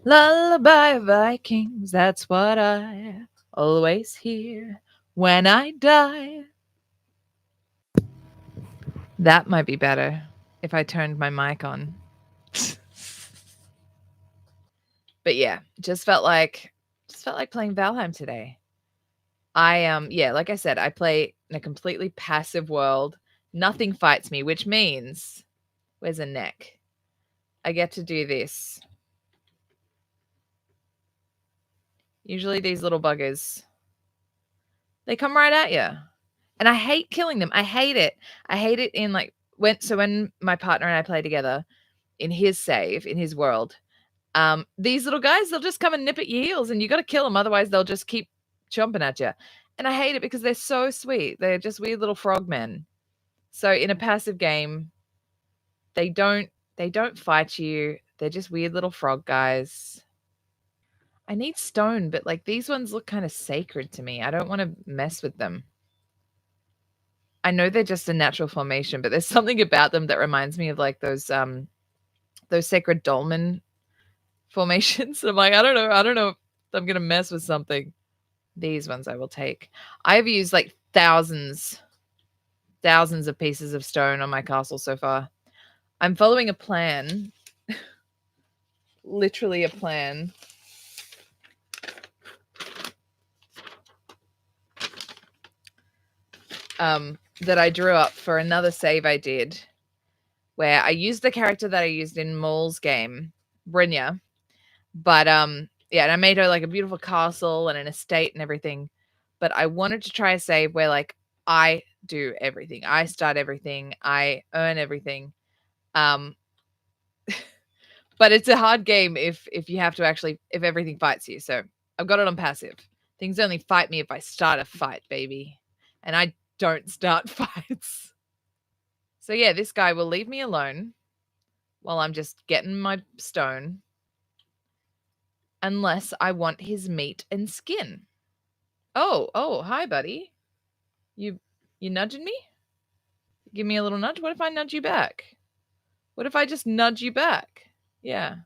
Lullaby Vikings, that's what I always hear when I die. That might be better if I turned my mic on. But yeah, just felt like playing Valheim today. Yeah, like I said, I play in a completely passive world. Nothing fights me, which means where's a neck? I get to do this. Usually these little buggers, they come right at you. And I hate killing them. I hate it. I hate it in like when my partner and I play together in his save, in his world, these little guys, they'll just come and nip at your heels and you got to kill them. Otherwise they'll just keep chomping at you. And I hate it because they're so sweet. They're just weird little frogmen. So in a passive game, they don't fight you. They're just weird little frog guys. I need stone, but like these ones look kind of sacred to me. I don't want to mess with them. I know they're just a natural formation, but there's something about them that reminds me of like those sacred dolmen formations. I'm like, I don't know if I'm gonna mess with something. These ones I will take. I've used like thousands of pieces of stone on my castle so far. I'm following a plan. Literally a plan. That I drew up for another save I did, where I used the character that I used in Maul's game, Brynja. But yeah, and I made her like a beautiful castle and an estate and everything. But I wanted to try a save where like I do everything. I start everything. I earn everything. But it's a hard game if you have to actually, if everything fights you. So I've got it on passive. Things only fight me if I start a fight, baby. And I don't start fights. So yeah, this guy will leave me alone while I'm just getting my stone. Unless I want his meat and skin. Oh, hi, buddy. You nudging me? Give me a little nudge? What if I nudge you back? What if I just nudge you back? Yeah.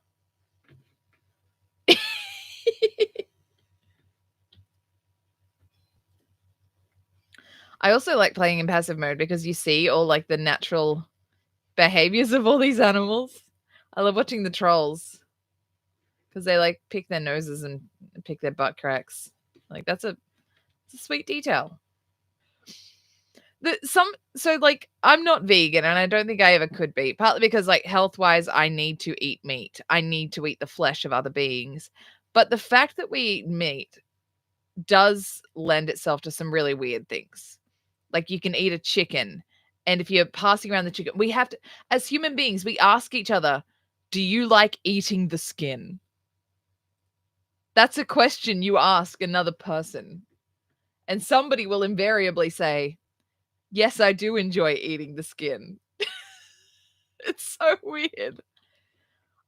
I also like playing in passive mode because you see all like the natural behaviors of all these animals. I love watching the trolls because they like pick their noses and pick their butt cracks. Like it's a sweet detail. So like I'm not vegan and I don't think I ever could be, partly because like health wise I need to eat meat. I need to eat the flesh of other beings. But the fact that we eat meat does lend itself to some really weird things. Like you can eat a chicken, and if you're passing around the chicken, we have to, as human beings, we ask each other, do you like eating the skin? That's a question you ask another person. And somebody will invariably say, yes, I do enjoy eating the skin. It's so weird.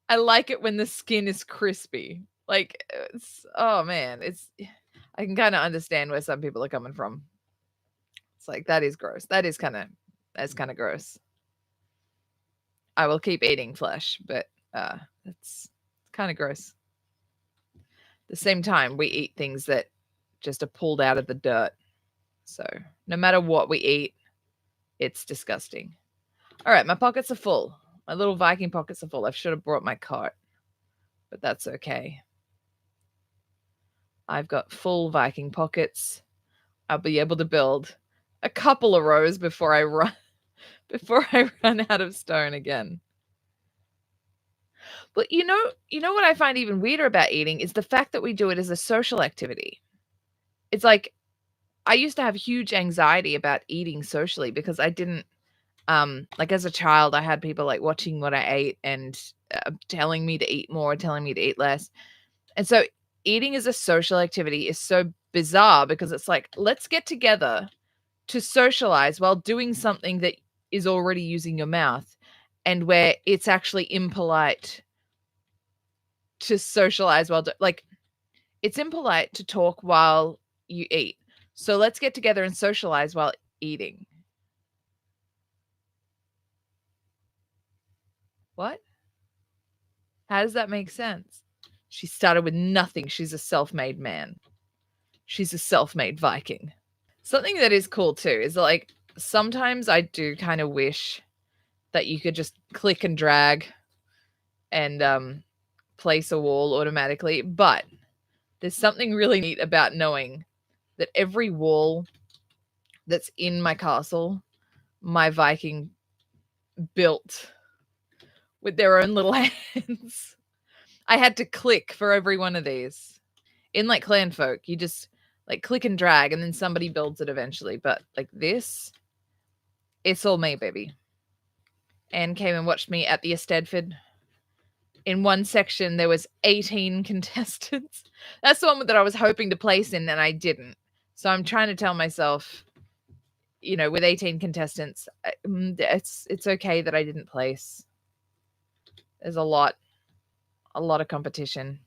I like it when the skin is crispy. Like, oh man, I can kind of understand where some people are coming from. It's like, that is gross. That's kind of gross. I will keep eating flesh, but it's kind of gross. At the same time, we eat things that just are pulled out of the dirt. So no matter what we eat, it's disgusting. All right, my pockets are full. My little Viking pockets are full. I should have brought my cart, but that's okay. I've got full Viking pockets. I'll be able to build a couple of rows before I run out of stone again. But you know what I find even weirder about eating is the fact that we do it as a social activity. It's like I used to have huge anxiety about eating socially because I didn't like as a child I had people like watching what I ate and telling me to eat more, telling me to eat less. And so eating as a social activity is so bizarre because it's like, let's get together to socialize while doing something that is already using your mouth and where it's actually impolite to socialize while like it's impolite to talk while you eat. So let's get together and socialize while eating. What? How does that make sense? She started with nothing. She's a self-made man. She's a self-made Viking. Something that is cool too is like sometimes I do kind of wish that you could just click and drag and place a wall automatically, but there's something really neat about knowing that every wall that's in my castle, my Viking built with their own little hands. I had to click for every one of these. In like Clan Folk, you just like click and drag and then somebody builds it eventually. But like this, it's all me, baby. Anne came and watched me at the Estedford. In one section, there was 18 contestants. That's the one that I was hoping to place in, and I didn't. So I'm trying to tell myself, you know, with 18 contestants, it's okay that I didn't place. There's a lot of competition.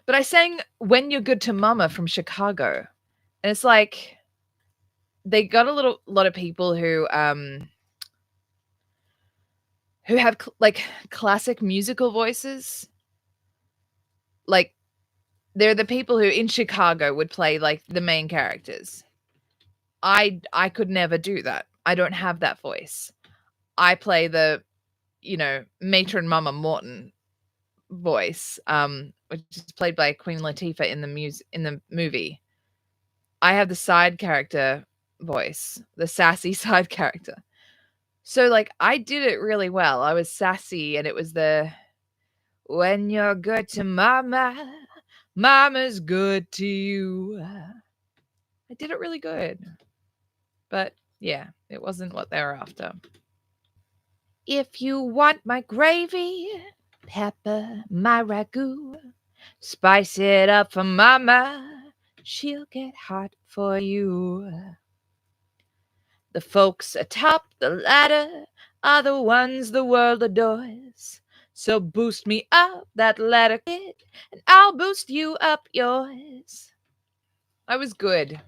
But I sang "When You're Good to Mama" from Chicago, and it's like they got a lot of people who have like classic musical voices. Like they're the people who in Chicago would play like the main characters. I could never do that. I don't have that voice. I play the, you know, matron Mama Morton voice, which is played by Queen Latifah in the movie. I have the side character voice, the sassy side character. So like I did it really well. I was sassy, and it was the "When you're good to mama, mama's good to you." I did it really good. But yeah, it wasn't what they were after. If you want my gravy, pepper my ragu, spice it up for mama, she'll get hot for you. The folks atop the ladder are the ones the world adores. So boost me up that ladder, kid, and I'll boost you up yours. I was good.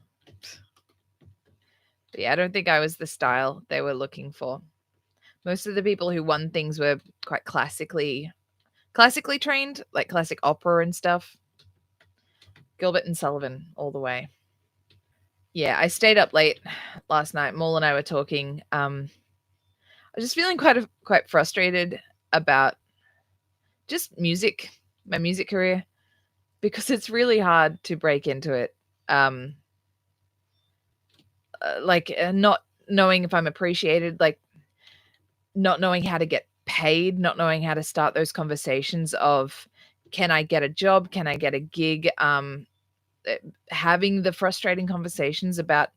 But yeah, I don't think I was the style they were looking for. Most of the people who won things were quite classically trained, like classic opera and stuff. Gilbert and Sullivan all the way. Yeah, I stayed up late last night. Maul and I were talking. I was just feeling quite frustrated about just music, my music career, because it's really hard to break into it. Not knowing if I'm appreciated, like not knowing how to get paid, not knowing how to start those conversations of, can I get a job? Can I get a gig? Having the frustrating conversations about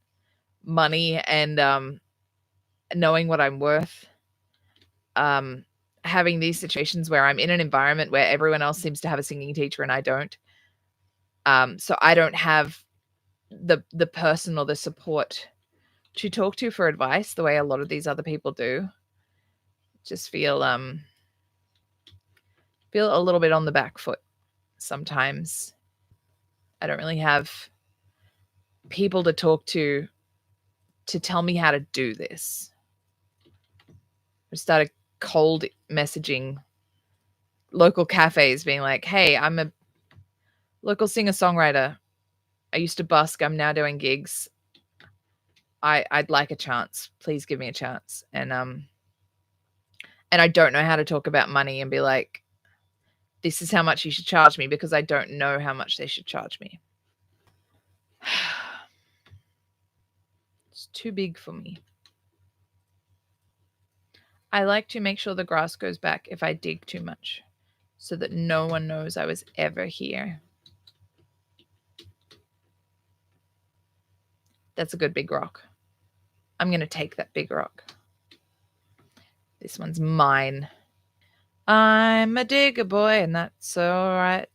money and knowing what I'm worth. Having these situations where I'm in an environment where everyone else seems to have a singing teacher and I don't. So I don't have the person or the support to talk to for advice the way a lot of these other people do. Just feel a little bit on the back foot sometimes. I don't really have people to talk to tell me how to do this. I started cold messaging local cafes being like, "Hey, I'm a local singer-songwriter. I used to busk. I'm now doing gigs. I'd like a chance. Please give me a chance." And I don't know how to talk about money and be like, "This is how much you should charge me," because I don't know how much they should charge me. It's too big for me. I like to make sure the grass goes back if I dig too much, so that no one knows I was ever here. That's a good big rock. I'm going to take that big rock. This one's mine. I'm a digger boy, and that's all right.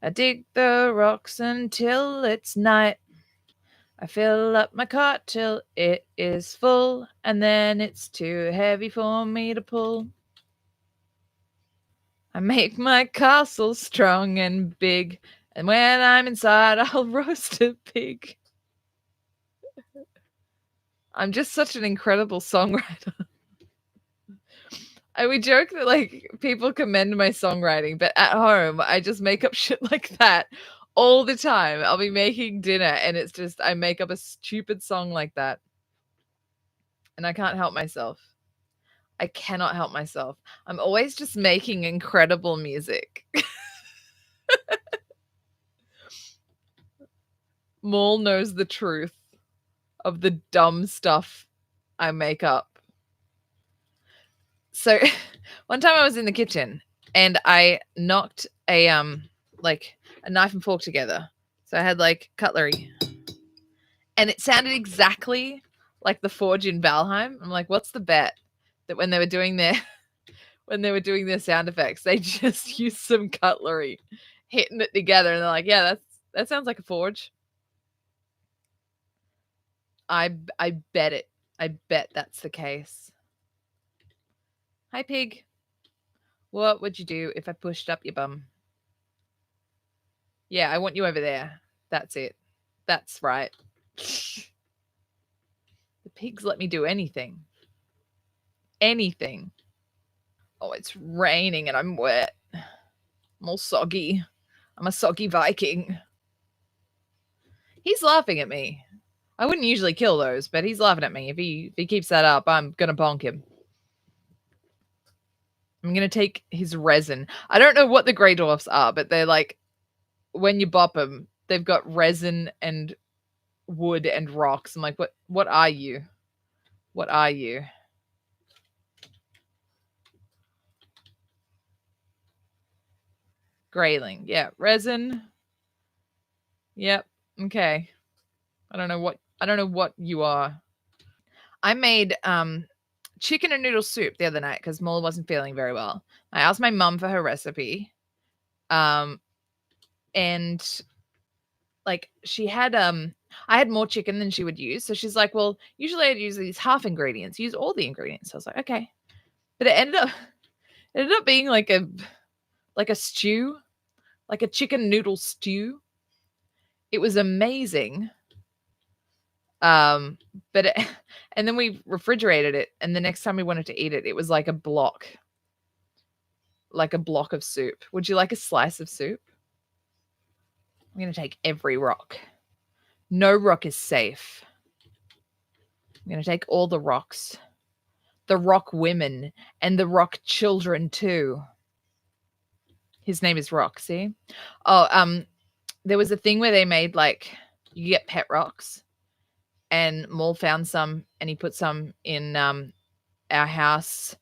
I dig the rocks until it's night. I fill up my cart till it is full, and then it's too heavy for me to pull. I make my castle strong and big, and when I'm inside, I'll roast a pig. I'm just such an incredible songwriter. we joke that like people commend my songwriting, but at home I just make up shit like that all the time. I'll be making dinner and it's just I make up a stupid song like that. And I can't help myself. I cannot help myself. I'm always just making incredible music. Maul knows the truth of the dumb stuff I make up. So one time I was in the kitchen and I knocked a like a knife and fork together. So I had like cutlery. And it sounded exactly like the forge in Valheim. I'm like, what's the bet that when they were doing their sound effects, they just used some cutlery, hitting it together, and they're like, yeah, that sounds like a forge. I bet it. I bet that's the case. Hi, pig. What would you do if I pushed up your bum? Yeah, I want you over there. That's it. That's right. The pigs let me do anything. Anything. Oh, it's raining and I'm wet. I'm all soggy. I'm a soggy Viking. He's laughing at me. I wouldn't usually kill those, but he's laughing at me. If he keeps that up, I'm gonna bonk him. I'm gonna take his resin. I don't know what the grey dwarfs are, but they're like, when you bop them, they've got resin and wood and rocks. I'm like, what are you? What are you? Grayling. Yeah, resin. Yep. Okay. I don't know what you are. I made chicken and noodle soup the other night because Mola wasn't feeling very well. I asked my mum for her recipe. And like she had I had more chicken than she would use. So she's like, well, usually I'd use these half ingredients, use all the ingredients. So I was like, okay. But it ended up being like a stew, like a chicken noodle stew. It was amazing. But it, and then we refrigerated it, and the next time we wanted to eat it, it was like a block of soup. Would you like a slice of soup? I'm gonna take every rock. No rock is safe. I'm gonna take all the rocks. The rock women and the rock children too. His name is Rock, see? Oh, there was a thing where they made like you get pet rocks, and Maul found some and he put some in our house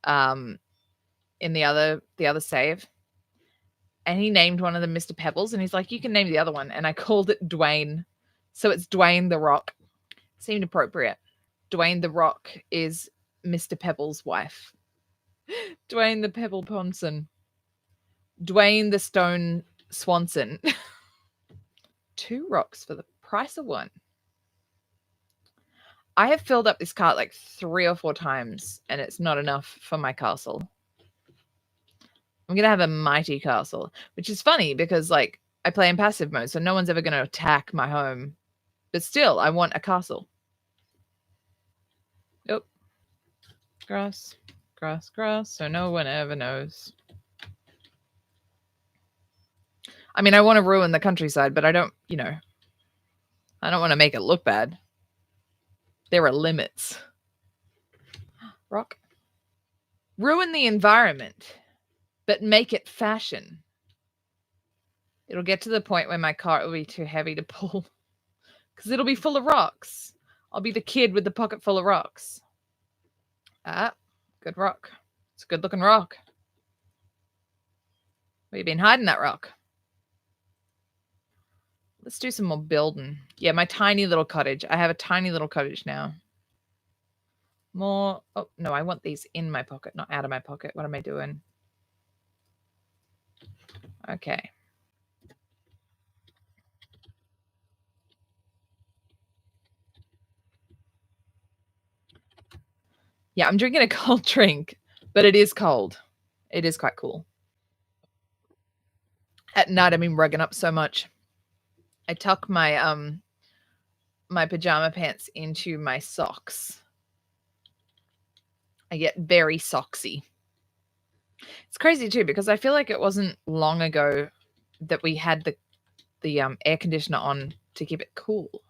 in the other save. And he named one of them Mr. Pebbles, and he's like, you can name the other one. And I called it Dwayne. So it's Dwayne the Rock. Seemed appropriate. Dwayne the Rock is Mr. Pebbles' wife. Dwayne the Pebble Ponson. Dwayne the Stone Swanson. 2 rocks for the price of 1. I have filled up this cart like 3 or 4 times, and it's not enough for my castle. I'm going to have a mighty castle, which is funny because like I play in passive mode, so no one's ever going to attack my home. But still, I want a castle. Oh. Grass, grass, grass, so no one ever knows. I mean, I want to ruin the countryside, but I don't want to make it look bad. There are limits. Rock. Ruin the environment, but make it fashion. It'll get to the point where my cart will be too heavy to pull because it'll be full of rocks. I'll be the kid with the pocket full of rocks. Ah, good rock. It's a good looking rock. Where you been hiding that rock? Let's do some more building. Yeah, my tiny little cottage. I have a tiny little cottage now. More. Oh, no, I want these in my pocket, not out of my pocket. What am I doing? Okay. Yeah, I'm drinking a cold drink, but it is cold. It is quite cool. At night, I've been rugging up so much. I tuck my my pajama pants into my socks. I get very socksy. It's crazy too, because I feel like it wasn't long ago that we had the air conditioner on to keep it cool.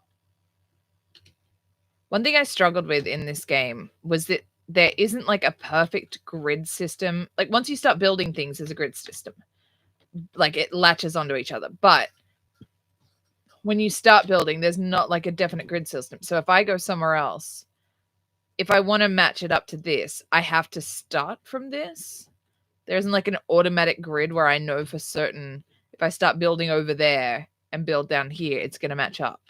One thing I struggled with in this game was that there isn't like a perfect grid system. Like once you start building things, there's a grid system. Like it latches onto each other. But when you start building, there's not like a definite grid system. So if I go somewhere else, if I want to match it up to this, I have to start from this. There isn't like an automatic grid where I know for certain if I start building over there and build down here, it's going to match up.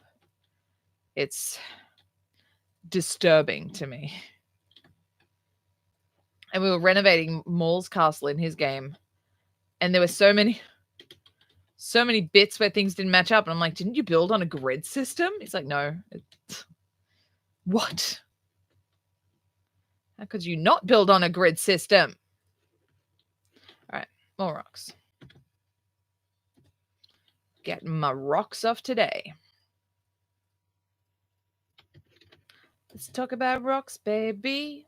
It's disturbing to me. And we were renovating Maul's castle in his game, and there were so many bits where things didn't match up. And I'm like, didn't you build on a grid system? He's like, no. What? How could you not build on a grid system? All right, more rocks. Get my rocks off today. Let's talk about rocks, baby.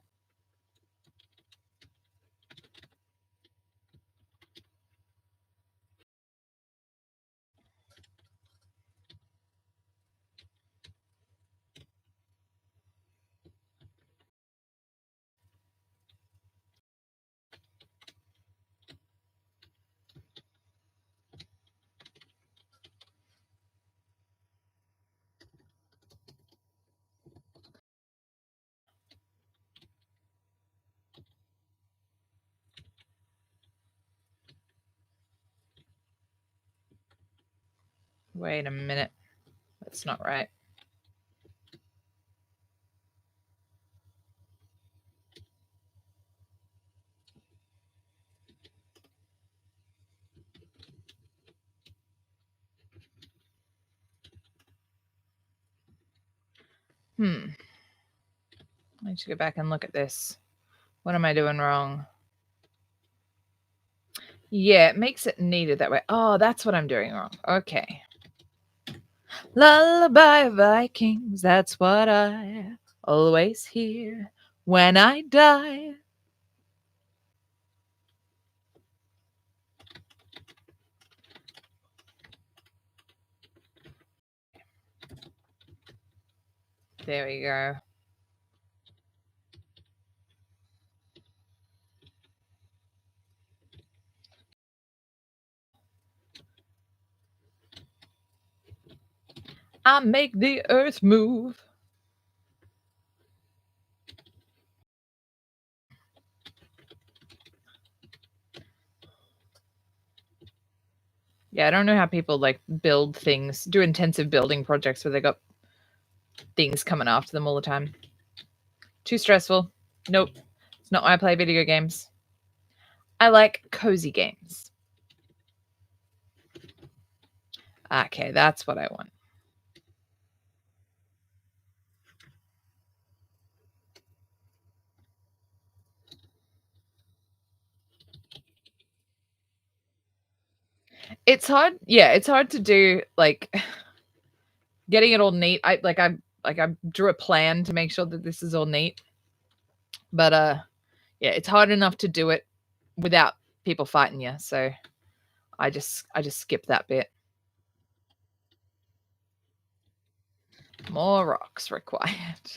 Wait a minute. That's not right. I need to go back and look at this. What am I doing wrong? Yeah, it makes it needed that way. Oh, that's what I'm doing wrong. Okay. Lullaby Vikings, that's what I always hear when I die. There we go. I make the earth move. Yeah, I don't know how people like build things, do intensive building projects where they got things coming after them all the time. Too stressful. Nope. It's not why I play video games. I like cozy games. Okay, that's what I want. It's hard. Yeah, it's hard to do like getting it all neat. I drew a plan to make sure that this is all neat. But yeah, it's hard enough to do it without people fighting you. So I just skip that bit. More rocks required.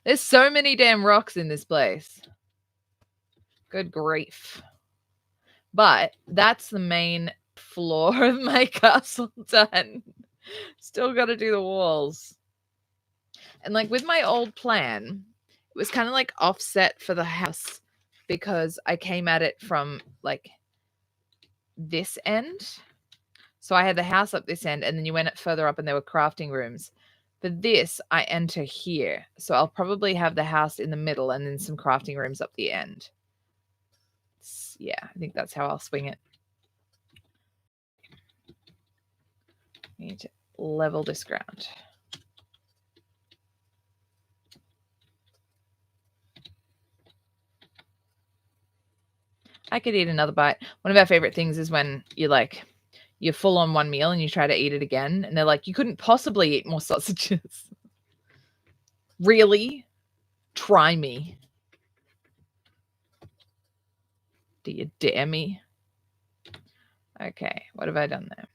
There's so many damn rocks in this place. Good grief. But that's the main floor of my castle done. Still got to do the walls. And like with my old plan, it was kind of like offset for the house because I came at it from like this end. So I had the house up this end, and then you went further up and there were crafting rooms. For this, I enter here. So I'll probably have the house in the middle and then some crafting rooms up the end. Yeah, I think that's how I'll swing it. Need to level this ground. I could eat another bite. One of our favorite things is when you're full on one meal and you try to eat it again, and they're like, you couldn't possibly eat more sausages. Really? Try me. Do you dare me? Okay, what have I done there?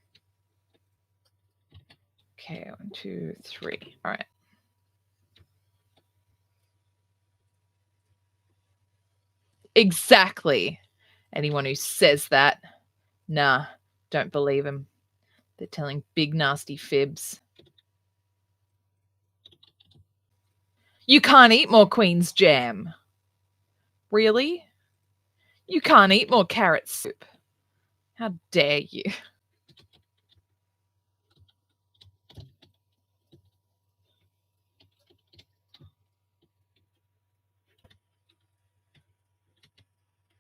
Okay, 1, 2, 3. All right. Exactly. Anyone who says that, nah, don't believe him. They're telling big nasty fibs. You can't eat more Queen's jam. Really? You can't eat more carrot soup. How dare you?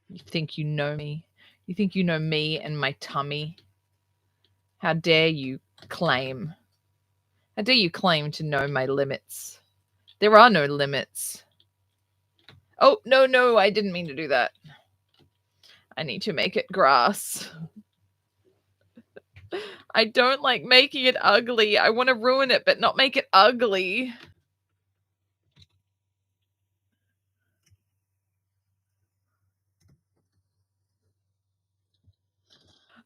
You think you know me? You think you know me and my tummy? How dare you claim? How dare you claim to know my limits? There are no limits. Oh, no, I didn't mean to do that. I need to make it grass. I don't like making it ugly. I want to ruin it, but not make it ugly.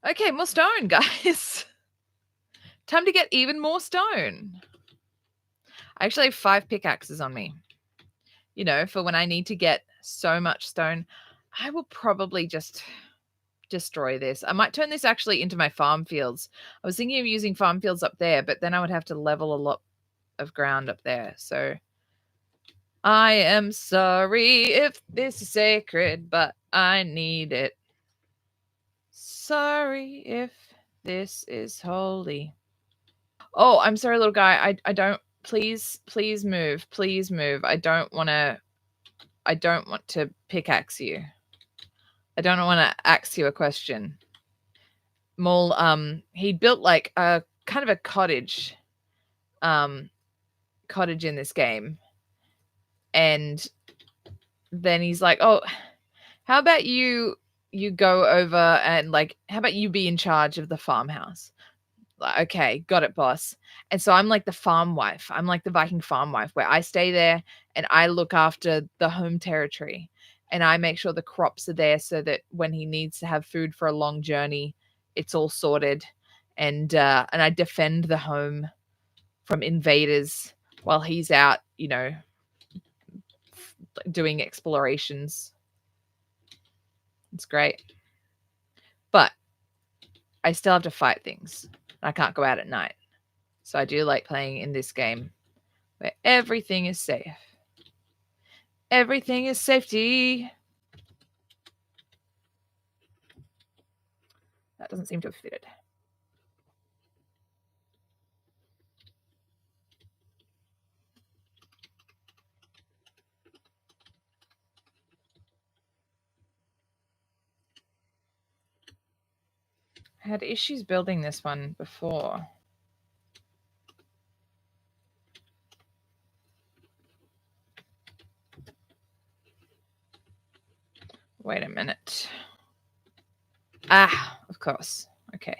Okay, more stone, guys. Time to get even more stone. I actually have 5 pickaxes on me. You know, for when I need to get so much stone. I will probably just destroy this. I might turn this actually into my farm fields. I was thinking of using farm fields up there, but then I would have to level a lot of ground up there. So I am sorry if this is sacred, but I need it. Sorry if this is holy. Oh, I'm sorry, little guy. I don't. Please move. Please move. I don't want to pickaxe you. I don't want to ask you a question. Mole, he built like a kind of a cottage in this game. And then he's like, "Oh, how about you go over and like how about you be in charge of the farmhouse?" Like, okay, got it, boss. And so I'm like the farm wife. I'm like the Viking farm wife where I stay there and I look after the home territory and I make sure the crops are there so that when he needs to have food for a long journey, it's all sorted. And I defend the home from invaders while he's out, you know, doing explorations. It's great. But I still have to fight things. I can't go out at night. So I do like playing in this game where everything is safe. Everything is safety. That doesn't seem to have fitted. I had issues building this one before. Wait a minute. Ah, of course. Okay.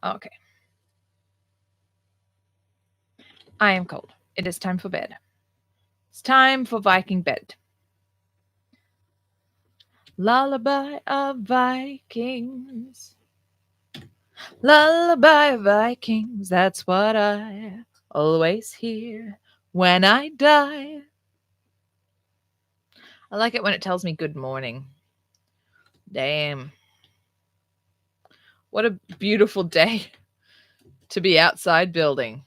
Okay. I am cold. It is time for bed. It's time for Viking bed. Lullaby of Vikings. Lullaby of Vikings. That's what I always hear when I die. I like it when it tells me good morning. Damn. What a beautiful day to be outside building.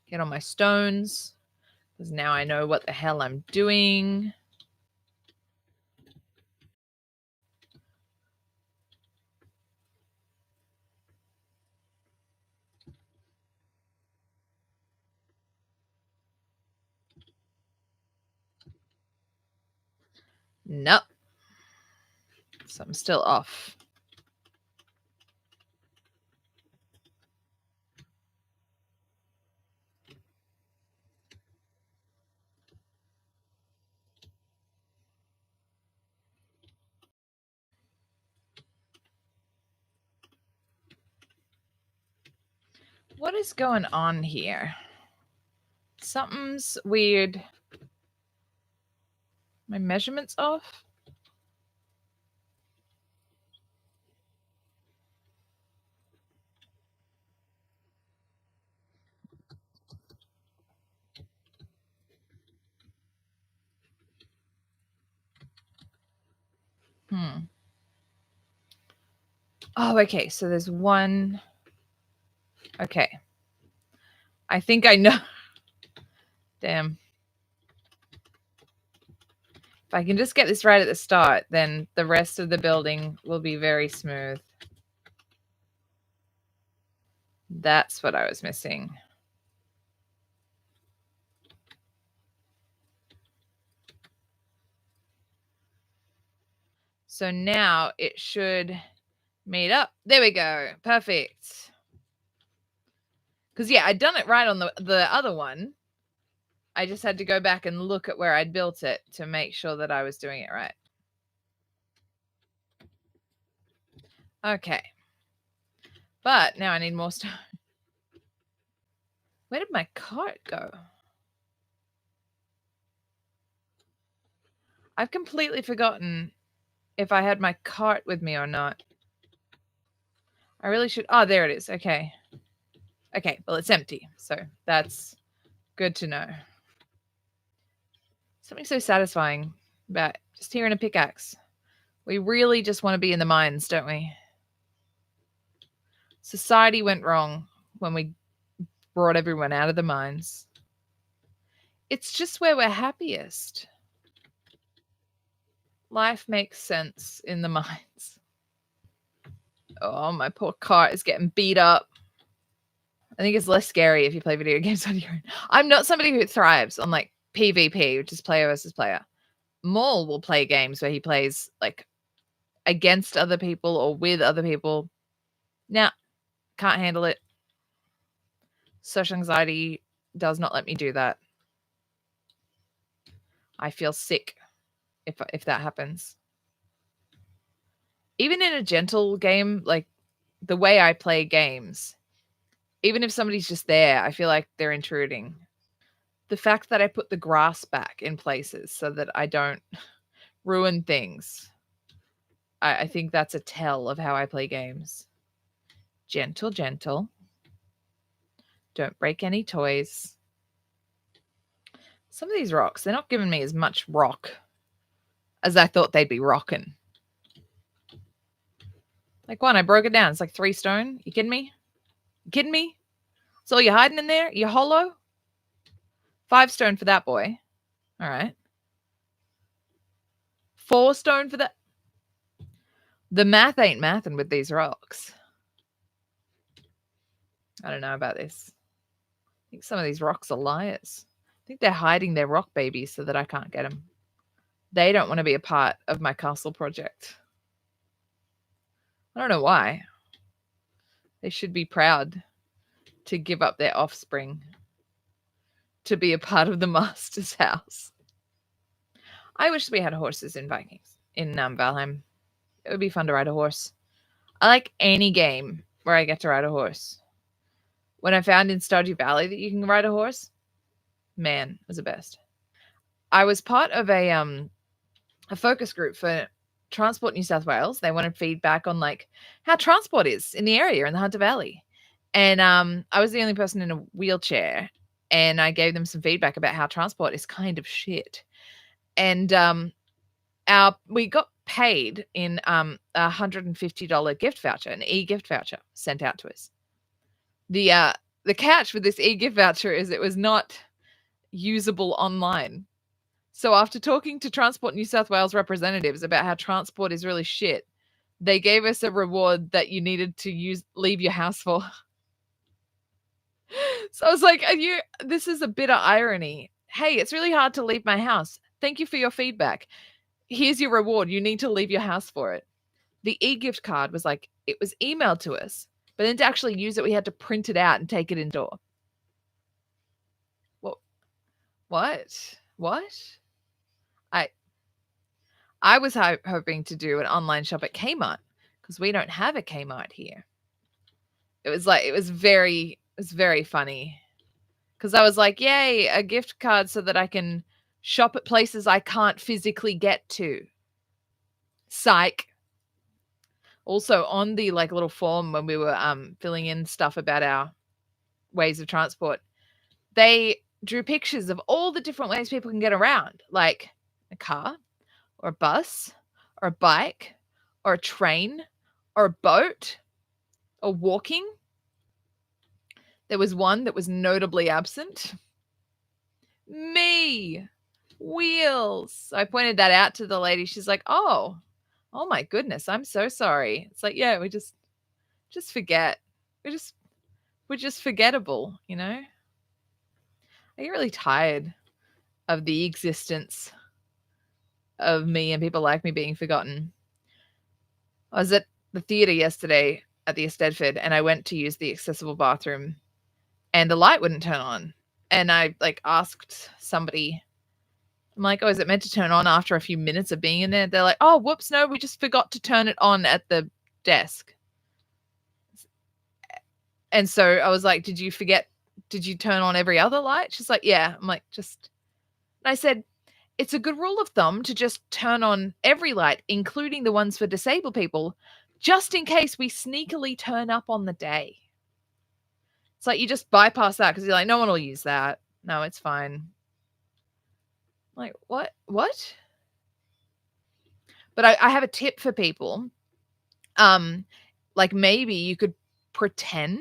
Get on my stones, because now I know what the hell I'm doing. Nope. So I'm still off. What is going on here? Something's weird. My measurements off? Oh, okay. So there's one. Okay. I think I know. Damn. If I can just get this right at the start, then the rest of the building will be very smooth. That's what I was missing. So now it should meet up. There we go. Perfect. Because, yeah, I'd done it right on the other one. I just had to go back and look at where I'd built it to make sure that I was doing it right. Okay. But now I need more stone. Where did my cart go? I've completely forgotten if I had my cart with me or not. I really should. Oh, there it is. Okay. Okay. Well, it's empty. So that's good to know. Something so satisfying about just hearing a pickaxe. We really just want to be in the mines, don't we? Society went wrong when we brought everyone out of the mines. It's just where we're happiest. Life makes sense in the mines. Oh, my poor cart is getting beat up. I think it's less scary if you play video games on your own. I'm not somebody who thrives on like PvP, which is player versus player. Maul will play games where he plays like against other people or with other people. Nah, can't handle it. Social anxiety does not let me do that. I feel sick if that happens. Even in a gentle game, like the way I play games, even if somebody's just there, I feel like they're intruding. The fact that I put the grass back in places so that I don't ruin things, I think that's a tell of how I play games. Gentle, gentle. Don't break any toys. Some of these rocks, they're not giving me as much rock as I thought they'd be rocking. Like one, I broke it down. It's like 3 stone. You kidding me? You kidding me? So you're hiding in there? You hollow? 5 stone for that boy. All right. 4 stone for that. The math ain't mathin' with these rocks. I don't know about this. I think some of these rocks are liars. I think they're hiding their rock babies so that I can't get them. They don't want to be a part of my castle project. I don't know why. They should be proud to give up their offspring to be a part of the master's house. I wish we had horses in Vikings, in Valheim. It would be fun to ride a horse. I like any game where I get to ride a horse. When I found in Stardew Valley that you can ride a horse, man, it was the best. I was part of a focus group for Transport New South Wales. They wanted feedback on like how transport is in the area in the Hunter Valley. And I was the only person in a wheelchair, and I gave them some feedback about how transport is kind of shit. And we got paid in $150 gift voucher, an e-gift voucher sent out to us. The catch with this e-gift voucher is it was not usable online. So after talking to Transport New South Wales representatives about how transport is really shit, they gave us a reward that you needed to leave your house for. So I was like, this is a bitter irony. Hey, it's really hard to leave my house. Thank you for your feedback. Here's your reward. You need to leave your house for it. The e-gift card was like, it was emailed to us, but then to actually use it, we had to print it out and take it indoor. What? I was hoping to do an online shop at Kmart because we don't have a Kmart here. It was very It's very funny because I was like, yay, a gift card so that I can shop at places I can't physically get to. Psych. Also, on the like little form when we were filling in stuff about our ways of transport, they drew pictures of all the different ways people can get around, like a car or a bus or a bike or a train or a boat or walking. There was one that was notably absent. Me. Wheels. I pointed that out to the lady. She's like, "Oh my goodness, I'm so sorry." It's like, yeah, we just forget. We're just forgettable, you know? I get really tired of the existence of me and people like me being forgotten. I was at the theater yesterday at the Eisteddfod and I went to use the accessible bathroom and the light wouldn't turn on. And I like asked somebody, I'm like, "Oh, is it meant to turn on after a few minutes of being in there?" They're like, "Oh, whoops, no, we just forgot to turn it on at the desk." And so I was like, "Did you forget? Did you turn on every other light?" She's like, "Yeah." I'm like, "Just," and I said, "It's a good rule of thumb to just turn on every light, including the ones for disabled people, just in case we sneakily turn up on the day." It's like you just bypass that because you're like, no one will use that. No, it's fine. Like, what? What? But I have a tip for people. Like maybe you could pretend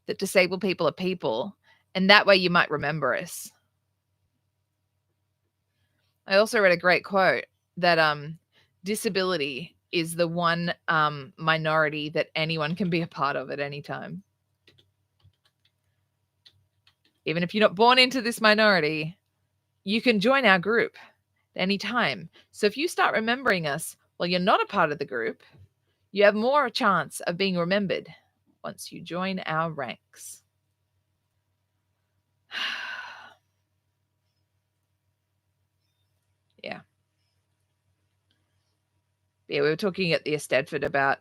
that disabled people are people, and that way you might remember us. I also read a great quote that disability is the one minority that anyone can be a part of at any time. Even if you're not born into this minority, you can join our group at any time. So if you start remembering us while you're not a part of the group, you have more chance of being remembered once you join our ranks. Yeah. Yeah, we were talking at the Eisteddfod about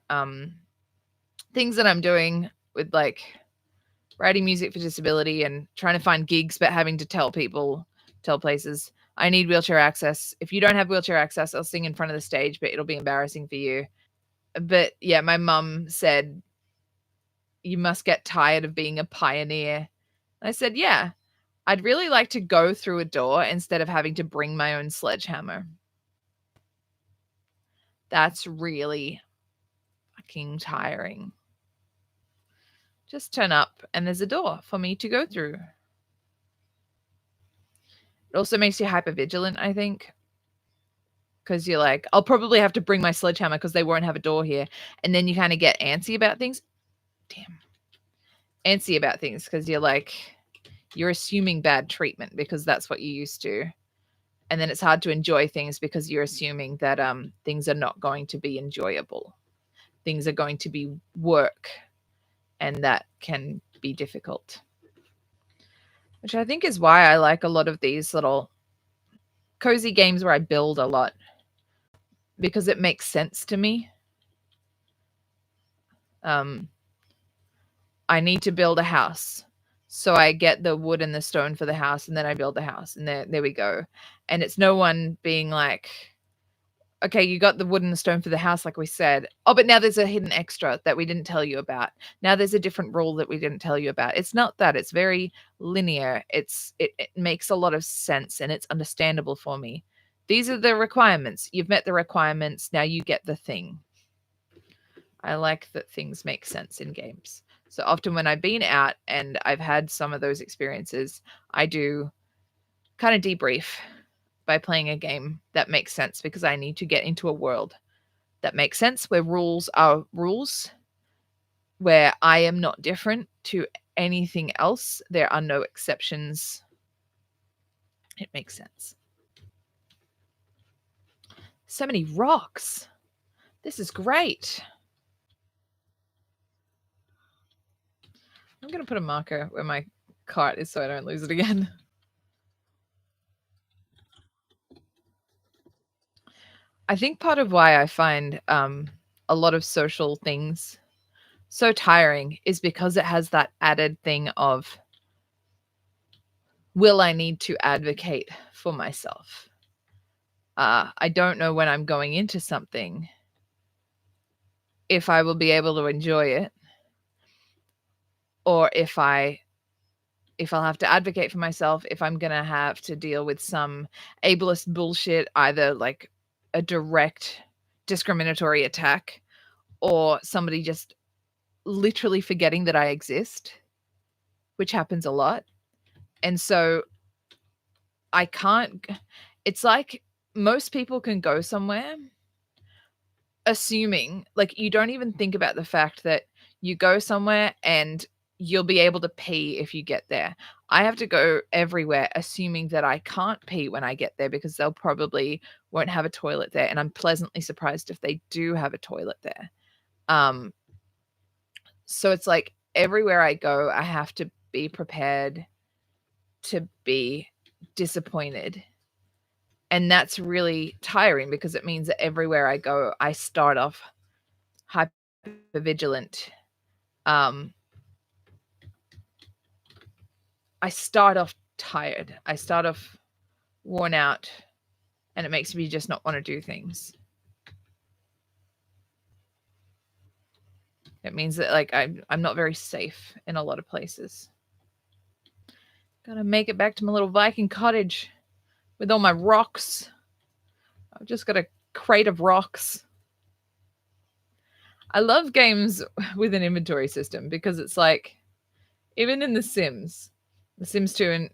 things that I'm doing with like writing music for disability and trying to find gigs, but having to tell places, I need wheelchair access. If you don't have wheelchair access, I'll sing in front of the stage, but it'll be embarrassing for you. But yeah, my mum said, "You must get tired of being a pioneer." I said, "Yeah, I'd really like to go through a door instead of having to bring my own sledgehammer." That's really fucking tiring. Just turn up and there's a door for me to go through. It also makes you hyper vigilant, I think, because you're like, I'll probably have to bring my sledgehammer because they won't have a door here. And then you kind of get antsy about things. Damn. Antsy about things because you're like, you're assuming bad treatment because that's what you used to. And then it's hard to enjoy things because you're assuming that things are not going to be enjoyable. Things are going to be work. And that can be difficult. Which I think is why I like a lot of these little cozy games where I build a lot. Because it makes sense to me. I need to build a house. So I get the wood and the stone for the house, and then I build the house, and there we go. And it's no one being like, "Okay, you got the wood and the stone for the house, like we said. Oh, but now there's a hidden extra that we didn't tell you about. Now there's a different rule that we didn't tell you about." It's not that. It's very linear. It makes a lot of sense, and it's understandable for me. These are the requirements. You've met the requirements. Now you get the thing. I like that things make sense in games. So often when I've been out and I've had some of those experiences, I do kind of debrief by playing a game that makes sense because I need to get into a world that makes sense where rules are rules, where I am not different to anything else. There are no exceptions. It makes sense. So many rocks. This is great. I'm going to put a marker where my cart is so I don't lose it again. I think part of why I find a lot of social things so tiring is because it has that added thing of, will I need to advocate for myself? I don't know when I'm going into something if I will be able to enjoy it, or if I'll have to advocate for myself, if I'm gonna have to deal with some ableist bullshit, either like a direct discriminatory attack or somebody just literally forgetting that I exist, which happens a lot. And so I can't, it's like most people can go somewhere assuming, like, you don't even think about the fact that you go somewhere and you'll be able to pee if you get there. I have to go everywhere assuming that I can't pee when I get there because they'll probably won't have a toilet there, and I'm pleasantly surprised if they do have a toilet there. So it's like everywhere I go, I have to be prepared to be disappointed. And that's really tiring because it means that everywhere I go, I start off hypervigilant. I start off tired. I start off worn out, and it makes me just not want to do things. It means that, like, I'm not very safe in a lot of places. Gotta make it back to my little Viking cottage with all my rocks. I've just got a crate of rocks. I love games with an inventory system because it's like, even in The Sims 2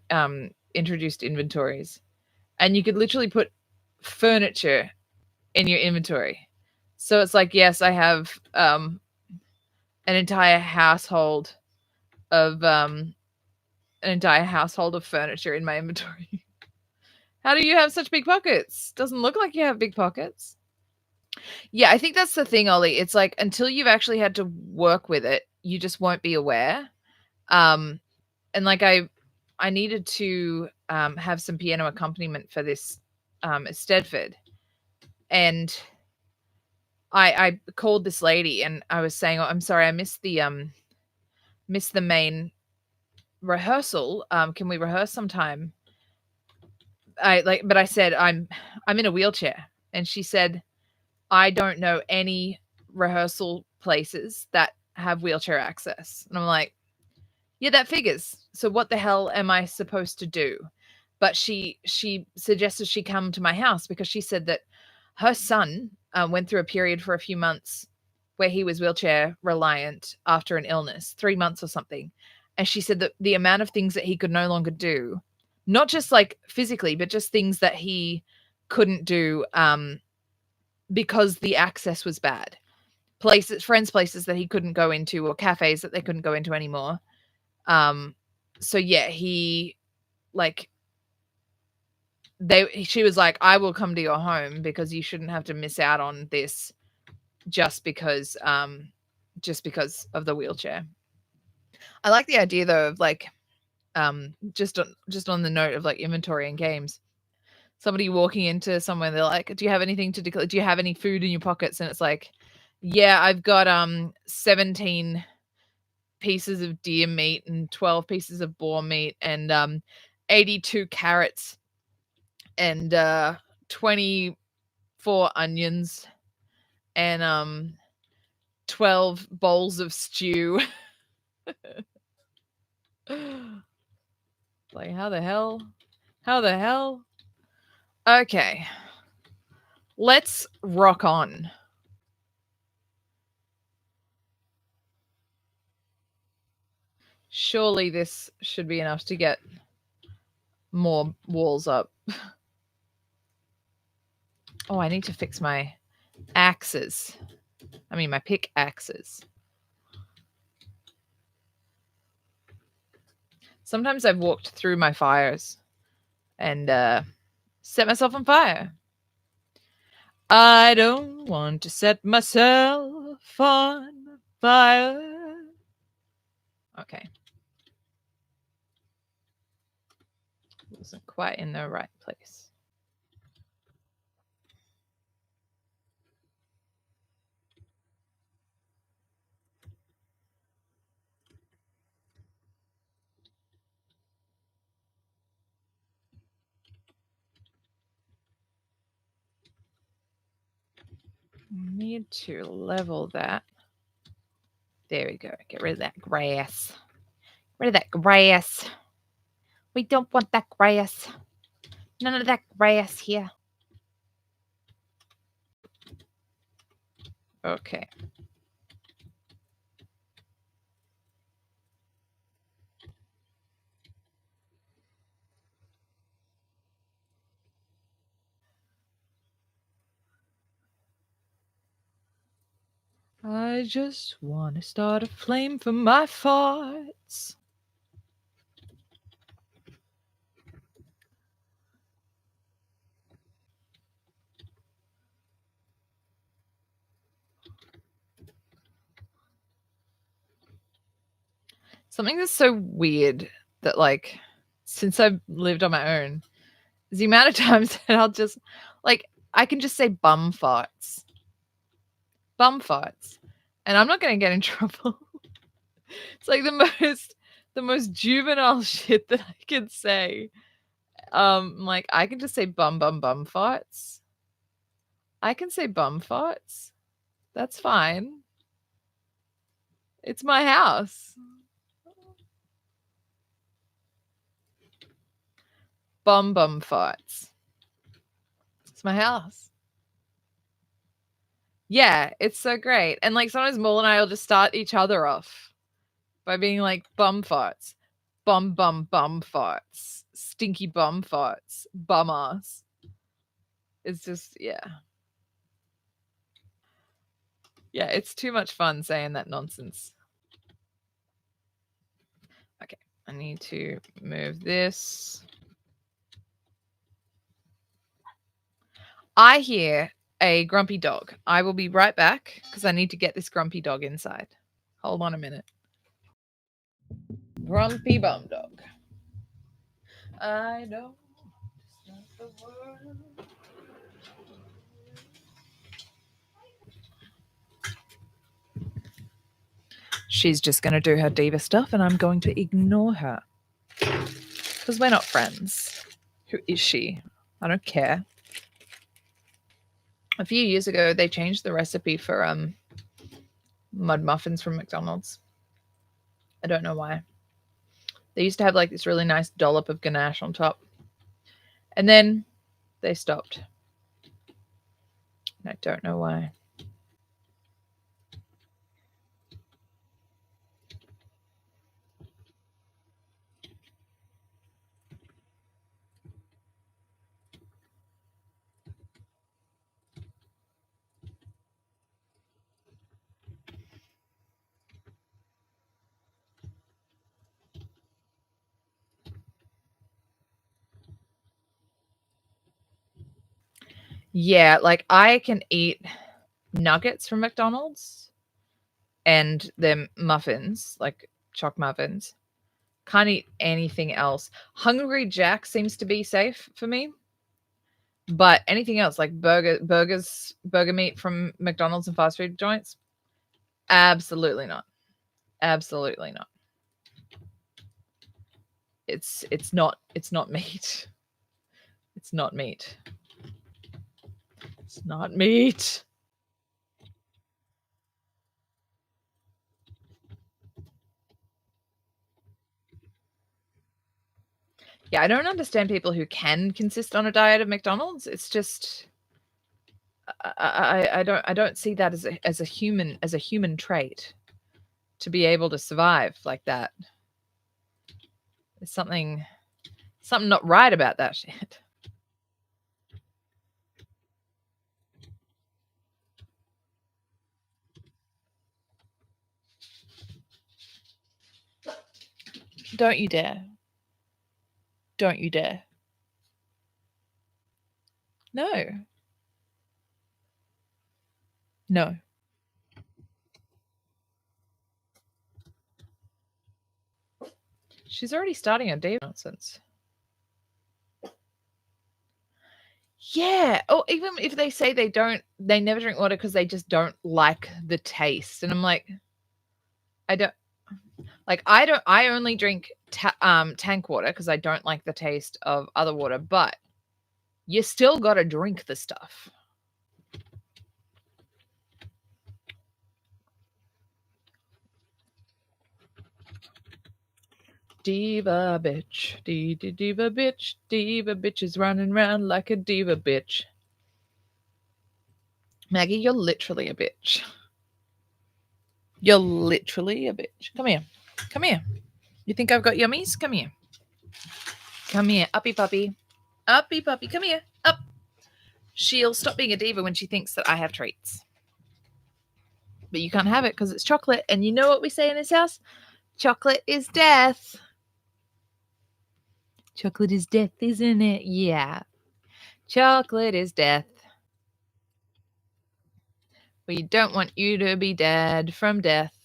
introduced inventories, and you could literally put furniture in your inventory. So it's like, yes, I have an entire household of furniture in my inventory. How do you have such big pockets? Doesn't look like you have big pockets. Yeah, I think that's the thing, Ollie. It's like until you've actually had to work with it, you just won't be aware. And like I needed to have some piano accompaniment for this Stedford, and I called this lady and I was saying, "Oh, I'm sorry, I missed the main rehearsal. Can we rehearse sometime?" But I said I'm in a wheelchair, and she said, "I don't know any rehearsal places that have wheelchair access." And I'm like, "Yeah, that figures. So what the hell am I supposed to do?" But she suggested she come to my house because she said that her son went through a period for a few months where he was wheelchair reliant after an illness, 3 months or something. And she said that the amount of things that he could no longer do, not just like physically, but just things that he couldn't do because the access was bad. Friends' places that he couldn't go into, or cafes that they couldn't go into anymore. So yeah, he like she was like, "I will come to your home because you shouldn't have to miss out on this just because of the wheelchair." I like the idea though of like just on the note of like inventory and games. Somebody walking into somewhere, they're like, "Do you have anything to declare? Do you have any food in your pockets?" And it's like, "Yeah, I've got 17 pieces of deer meat and 12 pieces of boar meat and 82 carrots and 24 onions and 12 bowls of stew." Like, how the hell? How the hell? Okay. Let's rock on. Surely this should be enough to get more walls up. Oh, I need to fix my axes. I mean, my pickaxes. Sometimes I've walked through my fires and set myself on fire. I don't want to set myself on fire. Okay. Wasn't quite in the right place. Need to level that. There we go. Get rid of that grass. Rid of that grass. We don't want that grass. None of that grass here. Okay. I just want to start a flame for my farts. Something that's so weird that, like, since I've lived on my own, is the amount of times that I'll just, like, I can just say bum farts. Bum farts. And I'm not going to get in trouble. It's like the most juvenile shit that I can say. Like, I can just say bum farts. I can say bum farts. That's fine. It's my house. Bum farts. It's my house. Yeah, it's so great. And like sometimes Mole and I will just start each other off by being like bum farts. Bum farts. Stinky bum farts. Bum ass. It's just, yeah. Yeah, it's too much fun saying that nonsense. Okay, I need to move this. I hear a grumpy dog. I will be right back because I need to get this grumpy dog inside. Hold on a minute. Grumpy bum dog. I know it's not the word. She's just going to do her diva stuff and I'm going to ignore her. Because we're not friends. Who is she? I don't care. A few years ago, they changed the recipe for mud muffins from McDonald's. I don't know why. They used to have like this really nice dollop of ganache on top. And then they stopped. And I don't know why. Yeah, like I can eat nuggets from McDonald's and their muffins, like choc muffins. Can't eat anything else. Hungry Jack seems to be safe for me. But anything else like burger meat from McDonald's and fast food joints? Absolutely not. Absolutely not. It's not meat. It's not meat. It's not meat. Yeah, I don't understand people who can consist on a diet of McDonald's. It's just I don't see that as a human trait to be able to survive like that. There's something not right about that shit. Don't you dare. Don't you dare. No. No. She's already starting a day nonsense. Yeah. Oh, even if they say they never drink water because they just don't like the taste. And I'm like, I only drink tank water because I don't like the taste of other water, but you still got to drink the stuff. Diva bitch. Diva bitch. Diva bitch is running around like a diva bitch. Maggie, you're literally a bitch. You're literally a bitch. Come here. Come here. You think I've got yummies? Come here. Come here. Uppy puppy. Uppy puppy. Come here. Up. She'll stop being a diva when she thinks that I have treats. But you can't have it because it's chocolate. And you know what we say in this house? Chocolate is death. Chocolate is death, isn't it? Yeah. Chocolate is death. We don't want you to be dead from death.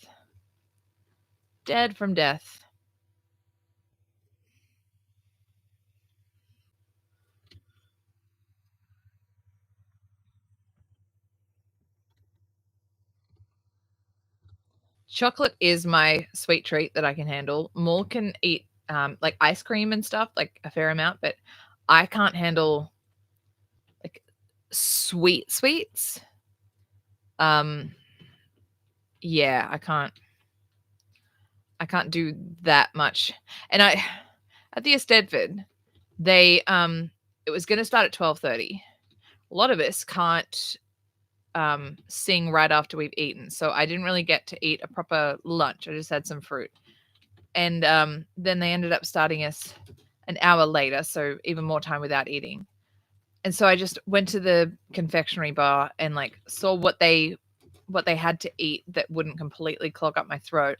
Dead from death. Chocolate is my sweet treat that I can handle. Maul can eat like ice cream and stuff, like a fair amount, but I can't handle like sweets. Yeah, I can't do that much. And I at the Estedford, they it was going to start at 12:30. A lot of us can't sing right after we've eaten, so I didn't really get to eat a proper lunch. I just had some fruit. And then they ended up starting us an hour later, so even more time without eating. And so I just went to the confectionery bar and like saw what they had to eat that wouldn't completely clog up my throat.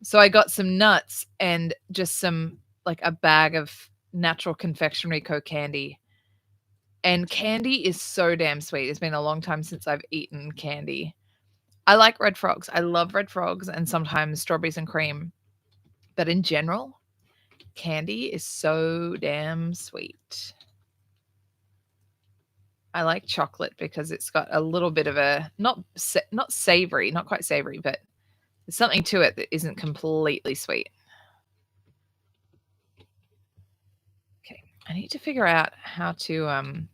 So I got some nuts and just some like a bag of natural confectionery Co candy. And candy is so damn sweet. It's been a long time since I've eaten candy. I like red frogs. I love red frogs and sometimes strawberries and cream. But in general, candy is so damn sweet. I like chocolate because it's got a little bit of a not savory, not quite savory, but there's something to it that isn't completely sweet. Okay, I need to figure out how to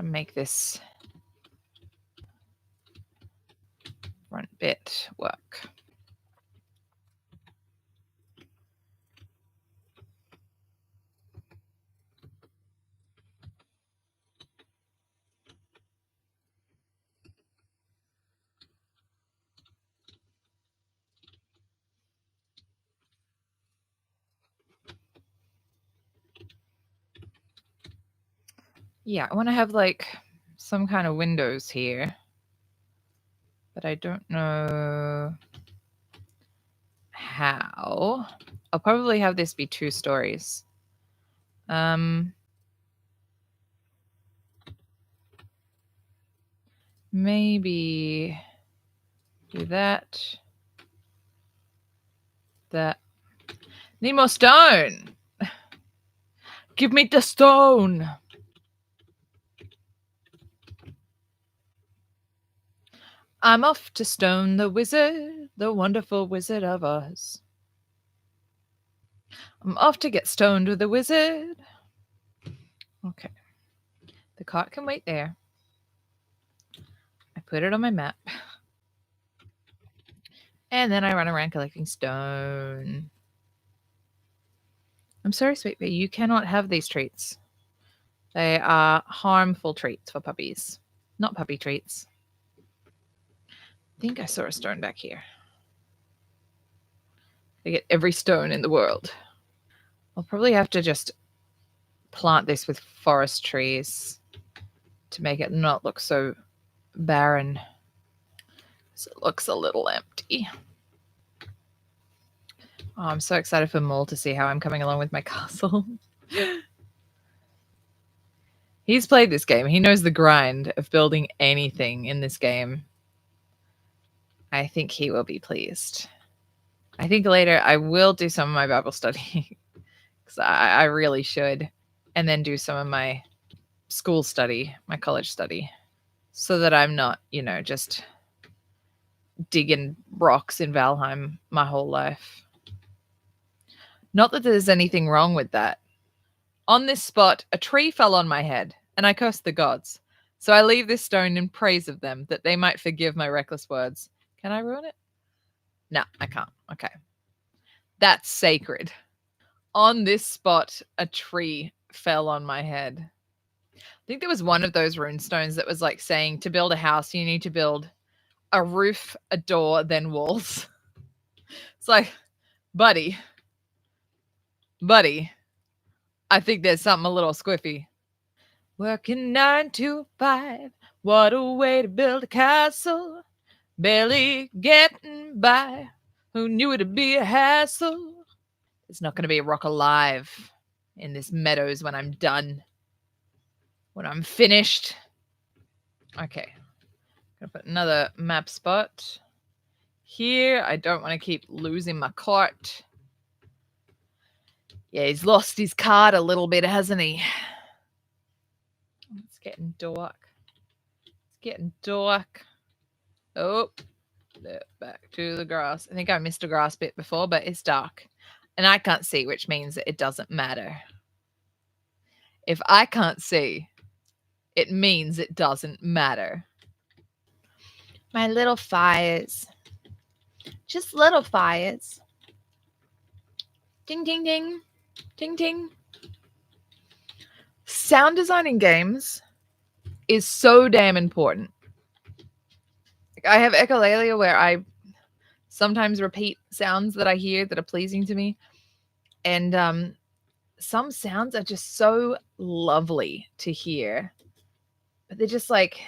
make this front bit work. Yeah, I want to have like some kind of windows here, but I don't know how. I'll probably have this be 2 stories. Maybe do that. That. Need more stone. Give me the stone. I'm off to stone the wizard, the wonderful Wizard of Oz. I'm off to get stoned with the wizard. Okay. The cart can wait there. I put it on my map. And then I run around collecting stone. I'm sorry, Sweet Pea, you cannot have these treats. They are harmful treats for puppies. Not puppy treats. I think I saw a stone back here. I get every stone in the world. I'll probably have to just plant this with forest trees to make it not look so barren. So it looks a little empty. Oh, I'm so excited for Maul to see how I'm coming along with my castle. He's played this game. He knows the grind of building anything in this game. I think he will be pleased. I think later I will do some of my Bible study because I really should, and then do some of my school study, my college study, so that I'm not, just digging rocks in Valheim my whole life. Not that there's anything wrong with that. On this spot, a tree fell on my head, and I cursed the gods. So I leave this stone in praise of them, that they might forgive my reckless words. Can I ruin it? No, I can't. Okay. That's sacred. On this spot, a tree fell on my head. I think there was one of those runestones that was like saying to build a house, you need to build a roof, a door, then walls. It's like, buddy, I think there's something a little squiffy. Working 9 to 5, what a way to build a castle. Barely getting by, who knew it'd be a hassle? There's not going to be a rock alive in this meadows when I'm done. When I'm finished. Okay. Gonna put another map spot here. I don't want to keep losing my cart. Yeah, he's lost his card a little bit, hasn't he? It's getting dark. It's getting dark. Oh, back to the grass. I think I missed a grass bit before, but it's dark. And I can't see, which means that it doesn't matter. If I can't see, it means it doesn't matter. My little fires. Just little fires. Ding, ding, ding. Ding, ding. Sound design in games is so damn important. I have echolalia where I sometimes repeat sounds that I hear that are pleasing to me. And some sounds are just so lovely to hear. But they're just like,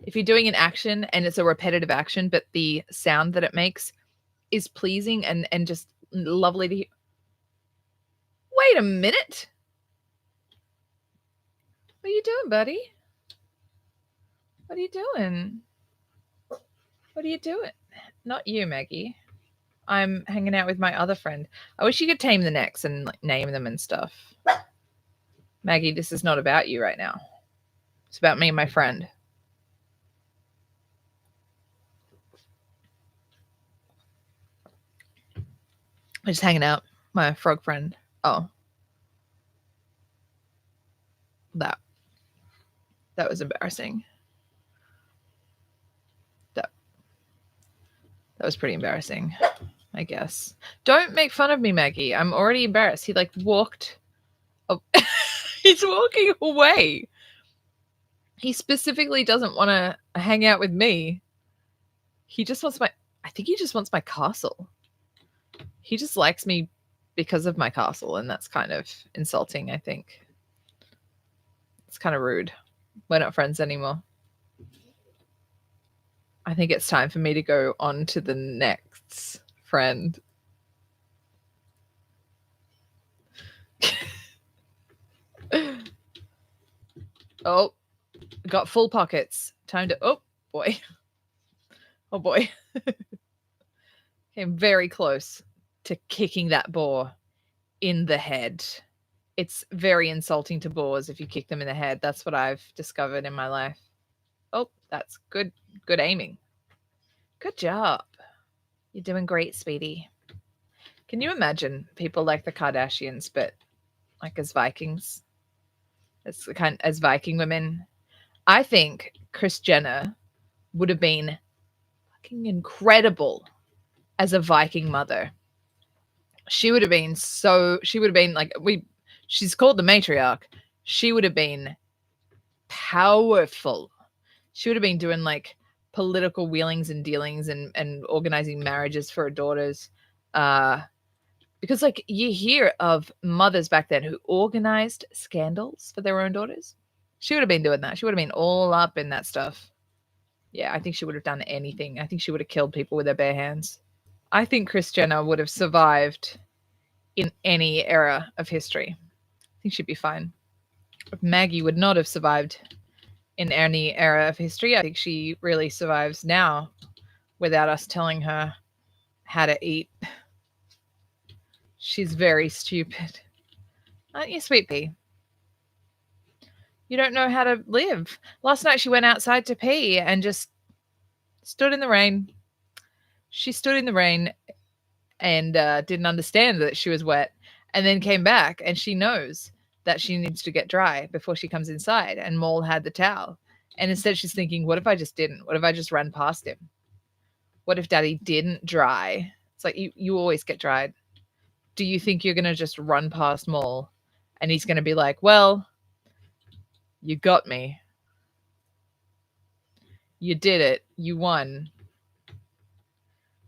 if you're doing an action and it's a repetitive action, but the sound that it makes is pleasing and just lovely to hear. Wait a minute. What are you doing, buddy? What are you doing? What are you doing? Not you, Maggie. I'm hanging out with my other friend. I wish you could tame the necks and like name them and stuff. Maggie, this is not about you right now. It's about me and my friend. I'm just hanging out. My frog friend. Oh. That was embarrassing. That was pretty embarrassing, I guess. Don't make fun of me, Maggie. I'm already embarrassed. He like walked. Oh, he's walking away. He specifically doesn't want to hang out with me. He just wants I think he just wants my castle. He just likes me because of my castle, and that's kind of insulting, I think. It's kind of rude. We're not friends anymore. I think it's time for me to go on to the next friend. Oh, got full pockets. Time to, oh boy. Oh boy. Came very close to kicking that boar in the head. It's very insulting to boars if you kick them in the head. That's what I've discovered in my life. Oh, that's good aiming. Good job. You're doing great, Speedy. Can you imagine people like the Kardashians, but like as Vikings? As Viking women? I think Kris Jenner would have been fucking incredible as a Viking mother. She would have been like, she's called the matriarch. She would have been powerful. She would have been doing like political wheelings and dealings and organizing marriages for her daughters. Because like you hear of mothers back then who organized scandals for their own daughters. She would have been doing that. She would have been all up in that stuff. Yeah, I think she would have done anything. I think she would have killed people with her bare hands. I think Kris Jenner would have survived in any era of history. I think she'd be fine. Maggie would not have survived in any era of history. I think she really survives now without us telling her how to eat. She's very stupid. Aren't you, Sweet Pea? You don't know how to live. Last night she went outside to pee and just stood in the rain. She stood in the rain and didn't understand that she was wet, and then came back and she knows that she needs to get dry before she comes inside, and Maul had the towel. And instead she's thinking, what if I just didn't? What if I just ran past him? What if Daddy didn't dry? It's like, you always get dried. do you think you're going to just run past Maul and he's going to be like, well, you got me. You did it. You won.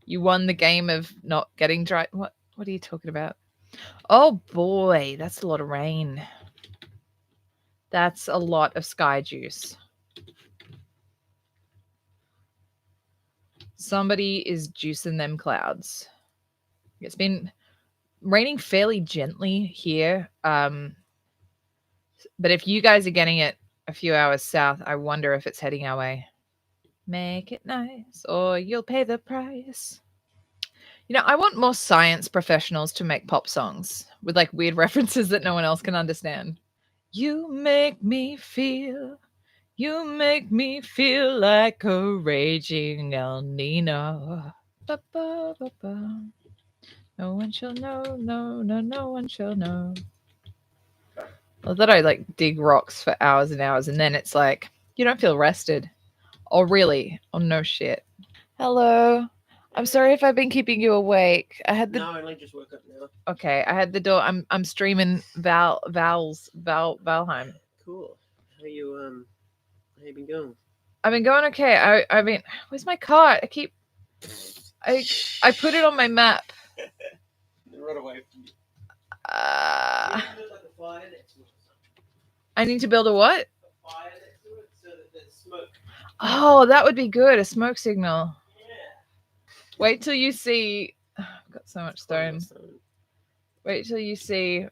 You won the game of not getting dry. What are you talking about? Oh boy, that's a lot of rain. That's a lot of sky juice. Somebody is juicing them clouds. It's been raining fairly gently here. But if you guys are getting it a few hours south, I wonder if it's heading our way. Make it nice or you'll pay the price. You know, I want more science professionals to make pop songs with like weird references that no one else can understand. You make me feel like a raging El Nino. Ba, ba, ba, ba. No one shall know, no one shall know. Well, that I like dig rocks for hours and hours, and then it's like, you don't feel rested. Oh, really? Oh, no shit. Hello. I'm sorry if I've been keeping you awake. I had the No, I only just woke up now. Okay, I had the door. I'm streaming Valheim. Cool. How you been going? I've been going okay. I mean, where's my cart? I put it on my map. Run away from you. I need to build a what? A fire next to it so that there's smoke. Oh, that would be good. A smoke signal. Yeah. Wait till you see. I've got so much stone. Wait till you see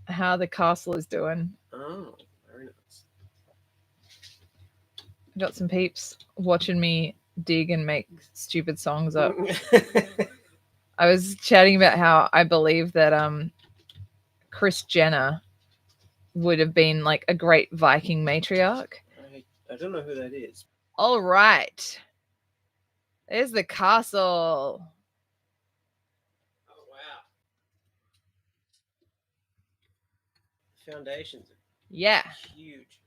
how the castle is doing. Oh, very nice. I got some peeps watching me dig and make stupid songs up. I was chatting about how I believe that Kris Jenner would have been like a great Viking matriarch. I don't know who that is. All right. There's the castle. Oh, wow. The foundations are huge.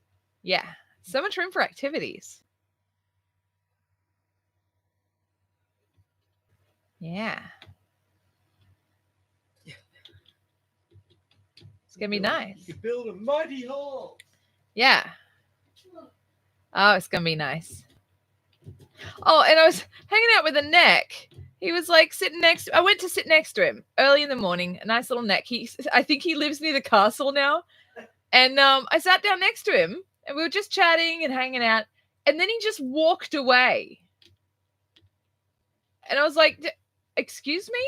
Yeah. So much room for activities. Yeah. It's going to be nice. You could build a mighty hall. Yeah. Oh, it's going to be nice. Oh, and I was hanging out with a neck. He was like sitting next. I went to sit next to him early in the morning. A nice little neck. I think he lives near the castle now. And I sat down next to him, and we were just chatting and hanging out. And then he just walked away. And I was like, "Excuse me?"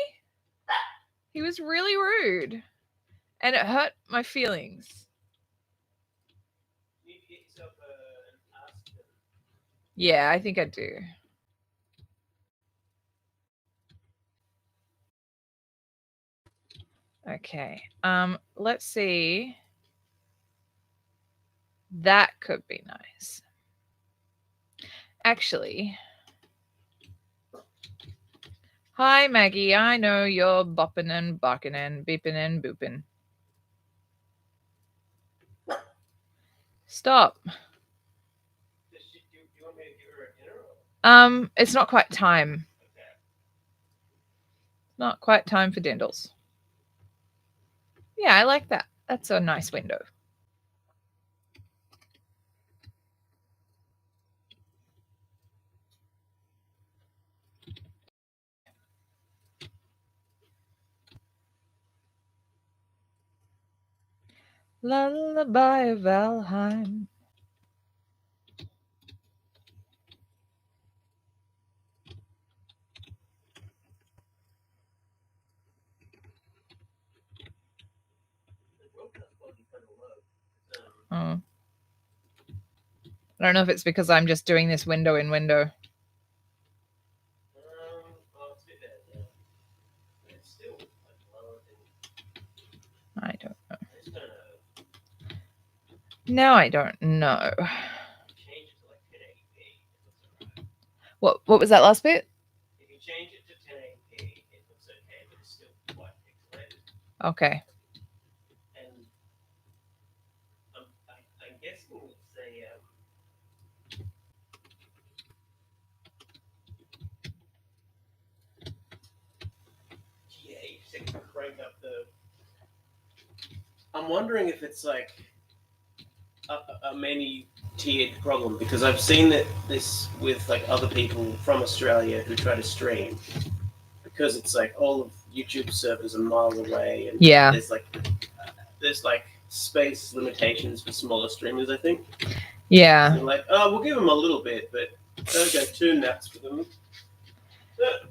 He was really rude, and it hurt my feelings. You need to get yourself an ask. Yeah, I think I do. Okay. Let's see. That could be nice. Actually, hi Maggie. I know you're bopping and barking and beeping and booping. Stop. Do you want me to give her a dinner? It's not quite time. Okay. Not quite time for dindles. Yeah, I like that. That's a nice window. Lullaby of Valheim. Oh. I don't know if it's because I'm just doing this window in window. It's a bit better, yeah. It's still like lower than. I don't know. I just don't know. No, I don't know. Change it to like 1080p. It looks What alright. was that last bit? If you change it to 1080p, it looks okay, but it's still quite pixelated. Okay. And I'm guessing it's a GA 6. crank up the. I'm wondering if it's like a many-tiered problem because I've seen this with like other people from Australia who try to stream because it's like all of YouTube servers are miles away and Yeah. there's like space limitations for smaller streamers. I think. Yeah. So they're like, oh, we'll give them a little bit, but don't go too nuts for them. Just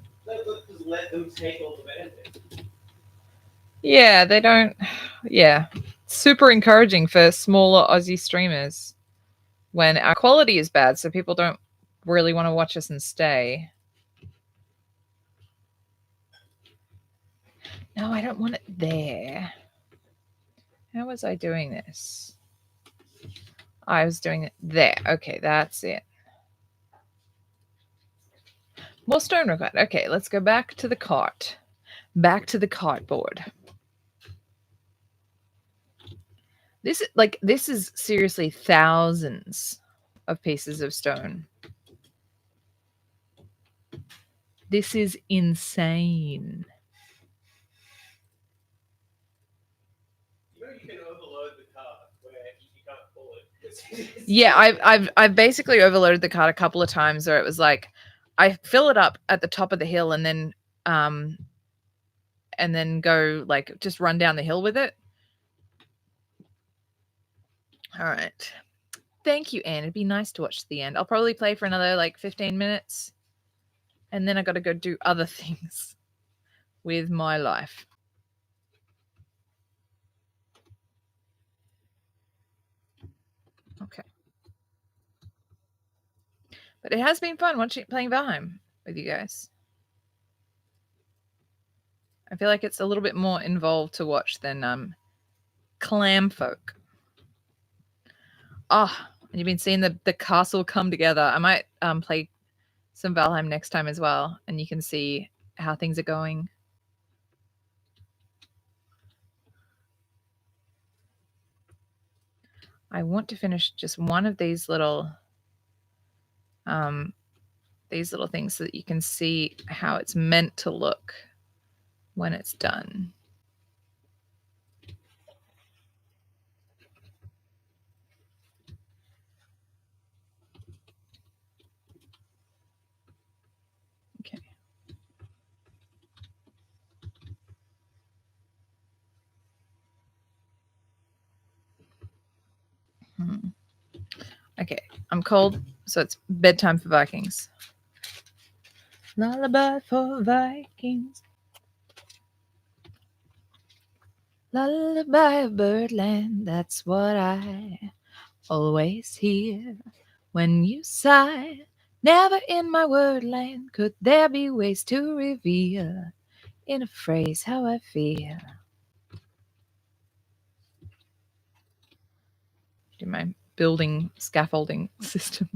let them take all the benefit. Yeah, they don't. Yeah. Super encouraging for smaller Aussie streamers when our quality is bad, so people don't really want to watch us and stay. No, I don't want it there. How was I doing this? I was doing it there. Okay, that's it. More stone required. Okay, let's go back to the cart. Back to the cartboard. This is seriously thousands of pieces of stone. This is insane. You know you can overload the cart where you can't pull it. Yeah, I've basically overloaded the cart a couple of times where it was like I fill it up at the top of the hill and then go like just run down the hill with it. All right. Thank you, Anne. It'd be nice to watch to the end. I'll probably play for another like 15 minutes. And then I got to go do other things with my life. Okay. But it has been fun playing Valheim with you guys. I feel like it's a little bit more involved to watch than Clam Folk. Oh, and you've been seeing the castle come together. I might play some Valheim next time as well, and you can see how things are going. I want to finish just one of these little things so that you can see how it's meant to look when it's done. Okay. Okay, I'm cold, so it's bedtime for Vikings. Lullaby for Vikings. Lullaby of birdland, that's what I always hear when you sigh. Never in my wordland could there be ways to reveal in a phrase how I feel. Do my building scaffolding system.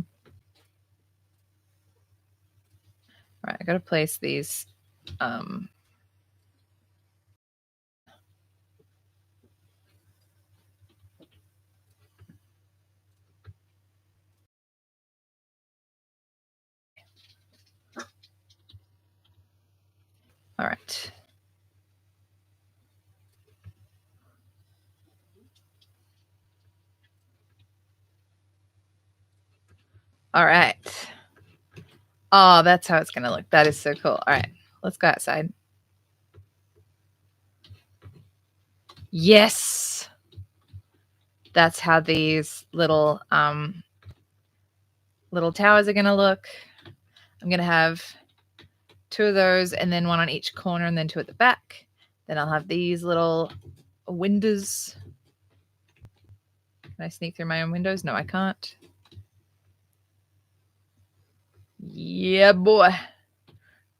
All right, I got to place these. All right. All right. Oh, that's how it's going to look. That is so cool. All right, let's go outside. Yes. That's how these little towers are going to look. I'm going to have 2 of those and then 1 on each corner and then 2 at the back. Then I'll have these little windows. Can I sneak through my own windows? No, I can't. Yeah, boy.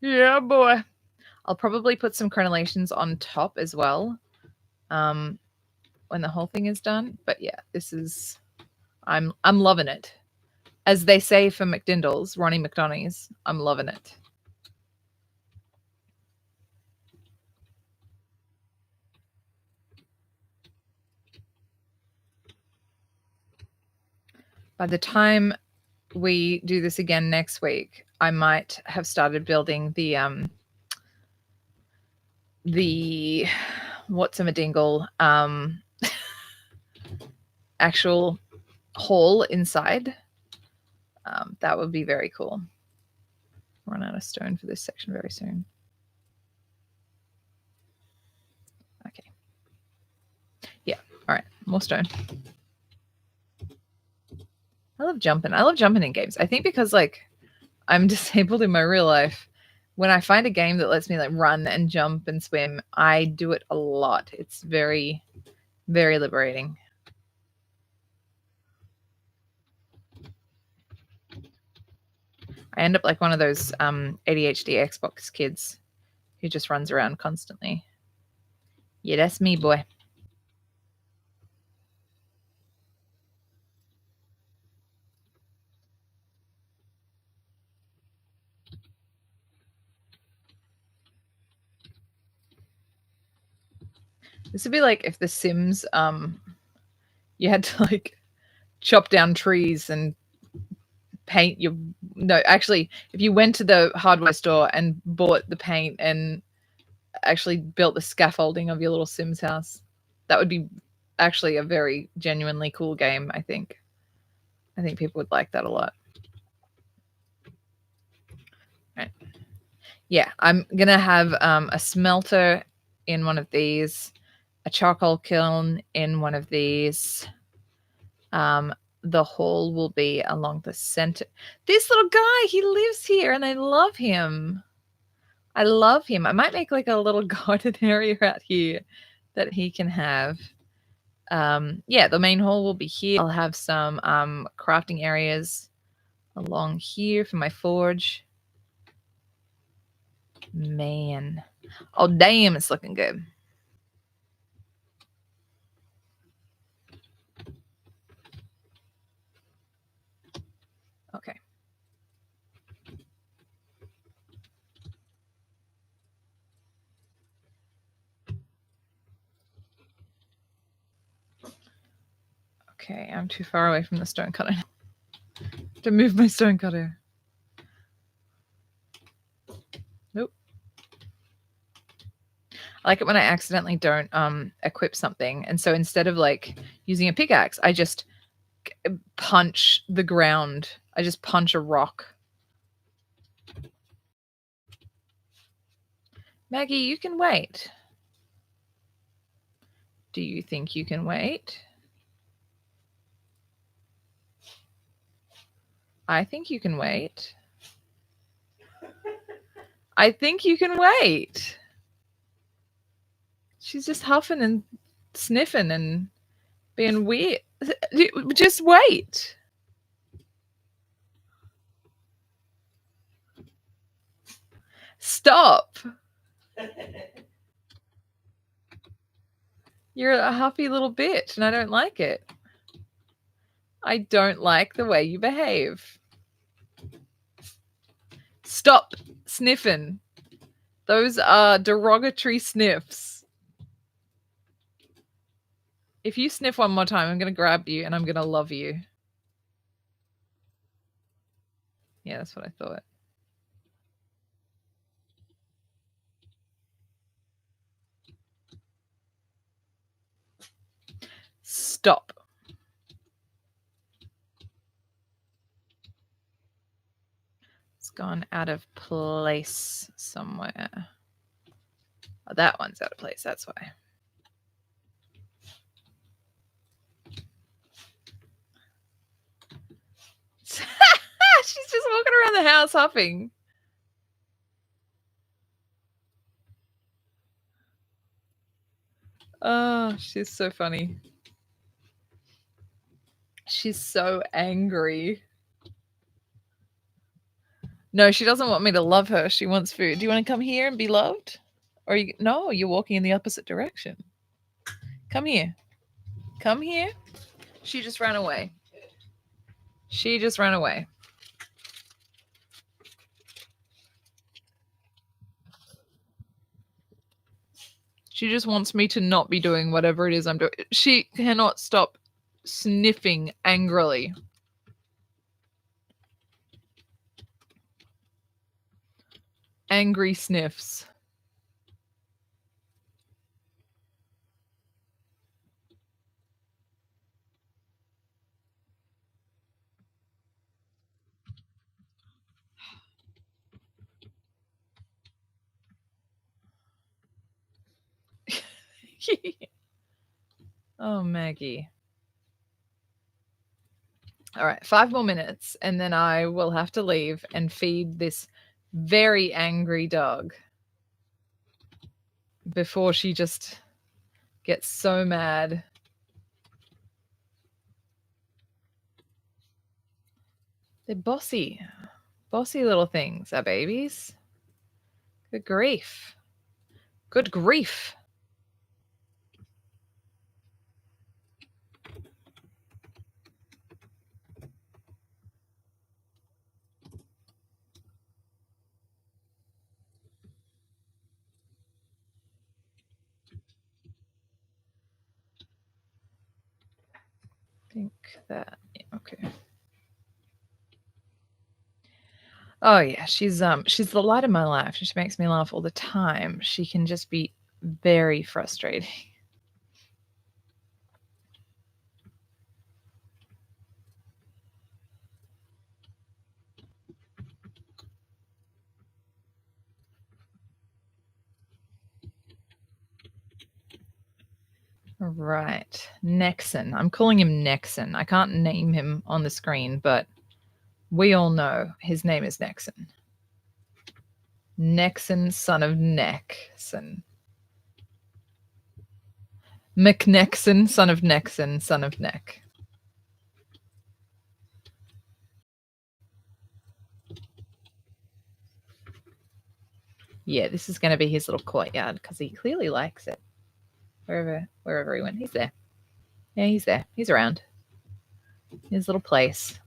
Yeah, boy. I'll probably put some crenellations on top as well when the whole thing is done. But yeah, this is... I'm loving it. As they say for McDindle's, Ronnie McDonough's, I'm loving it. By the time we do this again next week, I might have started building the the what's-a-dingle actual hall inside. That would be very cool. Run out of stone for this section very soon. Okay. Yeah. All right. More stone. I love jumping. I love jumping in games. I think because like I'm disabled in my real life, when I find a game that lets me like run and jump and swim, I do it a lot. It's very, very liberating. I end up like one of those ADHD Xbox kids who just runs around constantly. Yeah, that's me, boy. This would be like if The Sims, you had to like chop down trees and paint your. No, actually, if you went to the hardware store and bought the paint and actually built the scaffolding of your little Sims house, that would be actually a very genuinely cool game. I think people would like that a lot. Right. Yeah, I'm gonna have a smelter in one of these, a charcoal kiln in one of these. The hall will be along the center. This little guy, he lives here and I love him. I love him. I might make like a little garden area out here that he can have. Yeah, the main hall will be here. I'll have some crafting areas along here for my forge. Man. Oh, damn, it's looking good. Okay. Okay, I'm too far away from the stone cutter to move my stone cutter. Nope. I like it when I accidentally don't equip something, and so instead of like using a pickaxe, I just punch the ground. I just punch a rock. Maggie, you can wait. Do you think you can wait? I think you can wait. I think you can wait. She's just huffing and sniffing and being weird. Just wait. Stop. You're a huffy little bitch and I don't like it. I don't like the way you behave. Stop sniffing. Those are derogatory sniffs. If you sniff one more time, I'm going to grab you and I'm going to love you. Yeah, that's what I thought. Stop. It's gone out of place somewhere. Oh, that one's out of place. That's why. She's just walking around the house huffing. Oh, she's so funny. She's so angry. No, she doesn't want me to love her. She wants food. Do you want to come here and be loved? Or no, you're walking in the opposite direction. Come here. Come here. She just ran away. She just ran away. She just wants me to not be doing whatever it is I'm doing. She cannot stop sniffing angrily. Angry sniffs. Oh, Maggie. All right, 5 more minutes, and then I will have to leave and feed this very angry dog before she just gets so mad. They're bossy. Bossy little things, our babies. Good grief. Good grief. Think that, okay. Oh yeah, she's the light of my life. She makes me laugh all the time. She can just be very frustrating. Right. Nexon. I'm calling him Nexon. I can't name him on the screen, but we all know his name is Nexon. Nexon, son of Nexon. McNexon, son of Nexon, son of Neck. Yeah, this is going to be his little courtyard because he clearly likes it. Wherever he went, he's there. Yeah, he's there. He's around. His little place.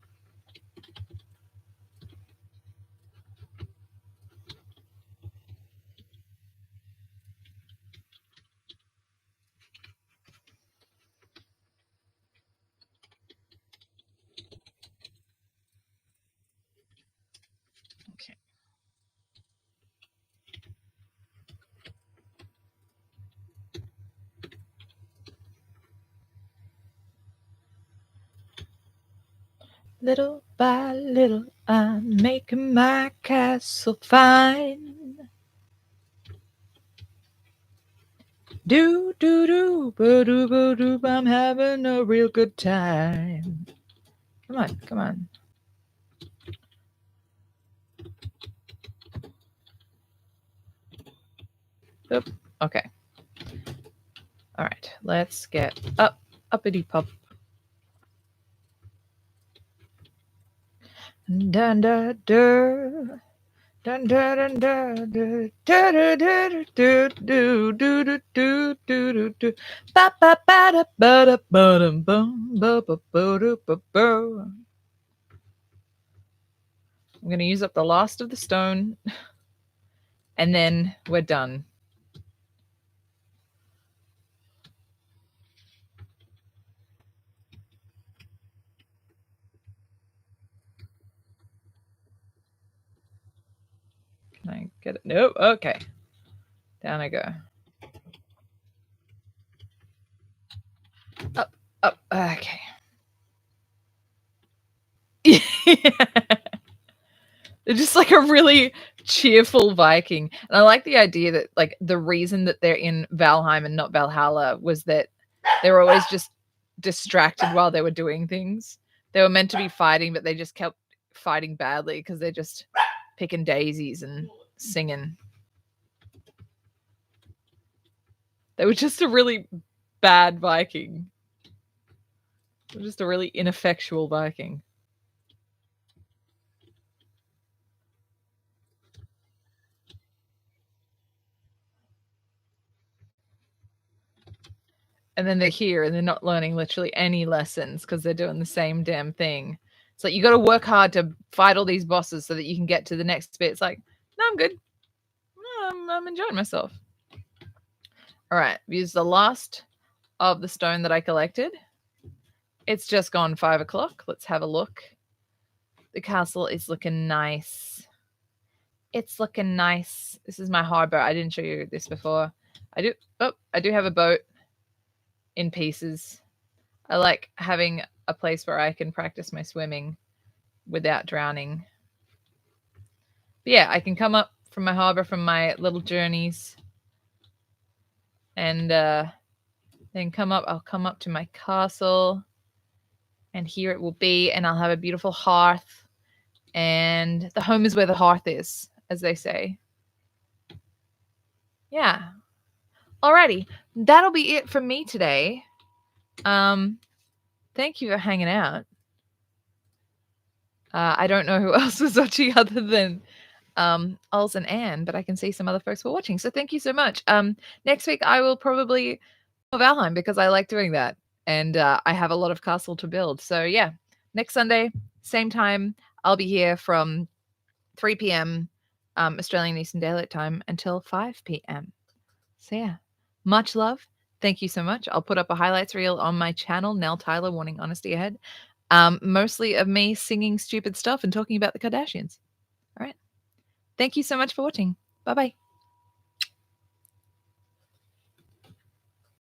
Okay. Little by little, I'm making my castle fine. Do do do ba do ba do. I'm having a real good time. Come on, come on. Oop. Okay. All right. Let's get up, uppity pop. Dun dun dun. Dun dun dun dun dun dun dun dun dun dun dun dun dun. Ba ba ba da ba da ba dum bum ba ba ba da ba ba. I'm going to use up the last of the stone, and then we're done. Can I get it? Nope. Okay. Down I go. Up, up. Okay. They're just like a really cheerful Viking. And I like the idea that like the reason that they're in Valheim and not Valhalla was that they were always just distracted while they were doing things. They were meant to be fighting, but they just kept fighting badly because they're just picking daisies and singing. They were just a really bad Viking. They were just a really ineffectual Viking. And then they're here and they're not learning literally any lessons because they're doing the same damn thing. It's like you got to work hard to fight all these bosses so that you can get to the next bit. It's like, no, I'm good. No, I'm enjoying myself. All right, use the last of the stone that I collected. It's just gone 5 o'clock. Let's have a look. The castle is looking nice. It's looking nice. This is my harbor. I didn't show you this before. I do have a boat in pieces. I like having a place where I can practice my swimming without drowning. But yeah, I can come up from my harbor from my little journeys and Then I'll come up to my castle, and here it will be, and I'll have a beautiful hearth, and the home is where the hearth is, as they say. Yeah. Alrighty, that'll be it from me today. Thank you for hanging out. I don't know who else was watching other than Ols and Anne, but I can see some other folks were watching. So thank you so much. Next week I will probably go Valheim because I like doing that, and I have a lot of castle to build. So yeah, next Sunday, same time, I'll be here from 3 p.m. Australian Eastern Daylight Time until 5 p.m. So yeah, much love. Thank you so much. I'll put up a highlights reel on my channel, Nell Tyler, warning honesty ahead. Mostly of me singing stupid stuff and talking about the Kardashians. All right. Thank you so much for watching. Bye-bye.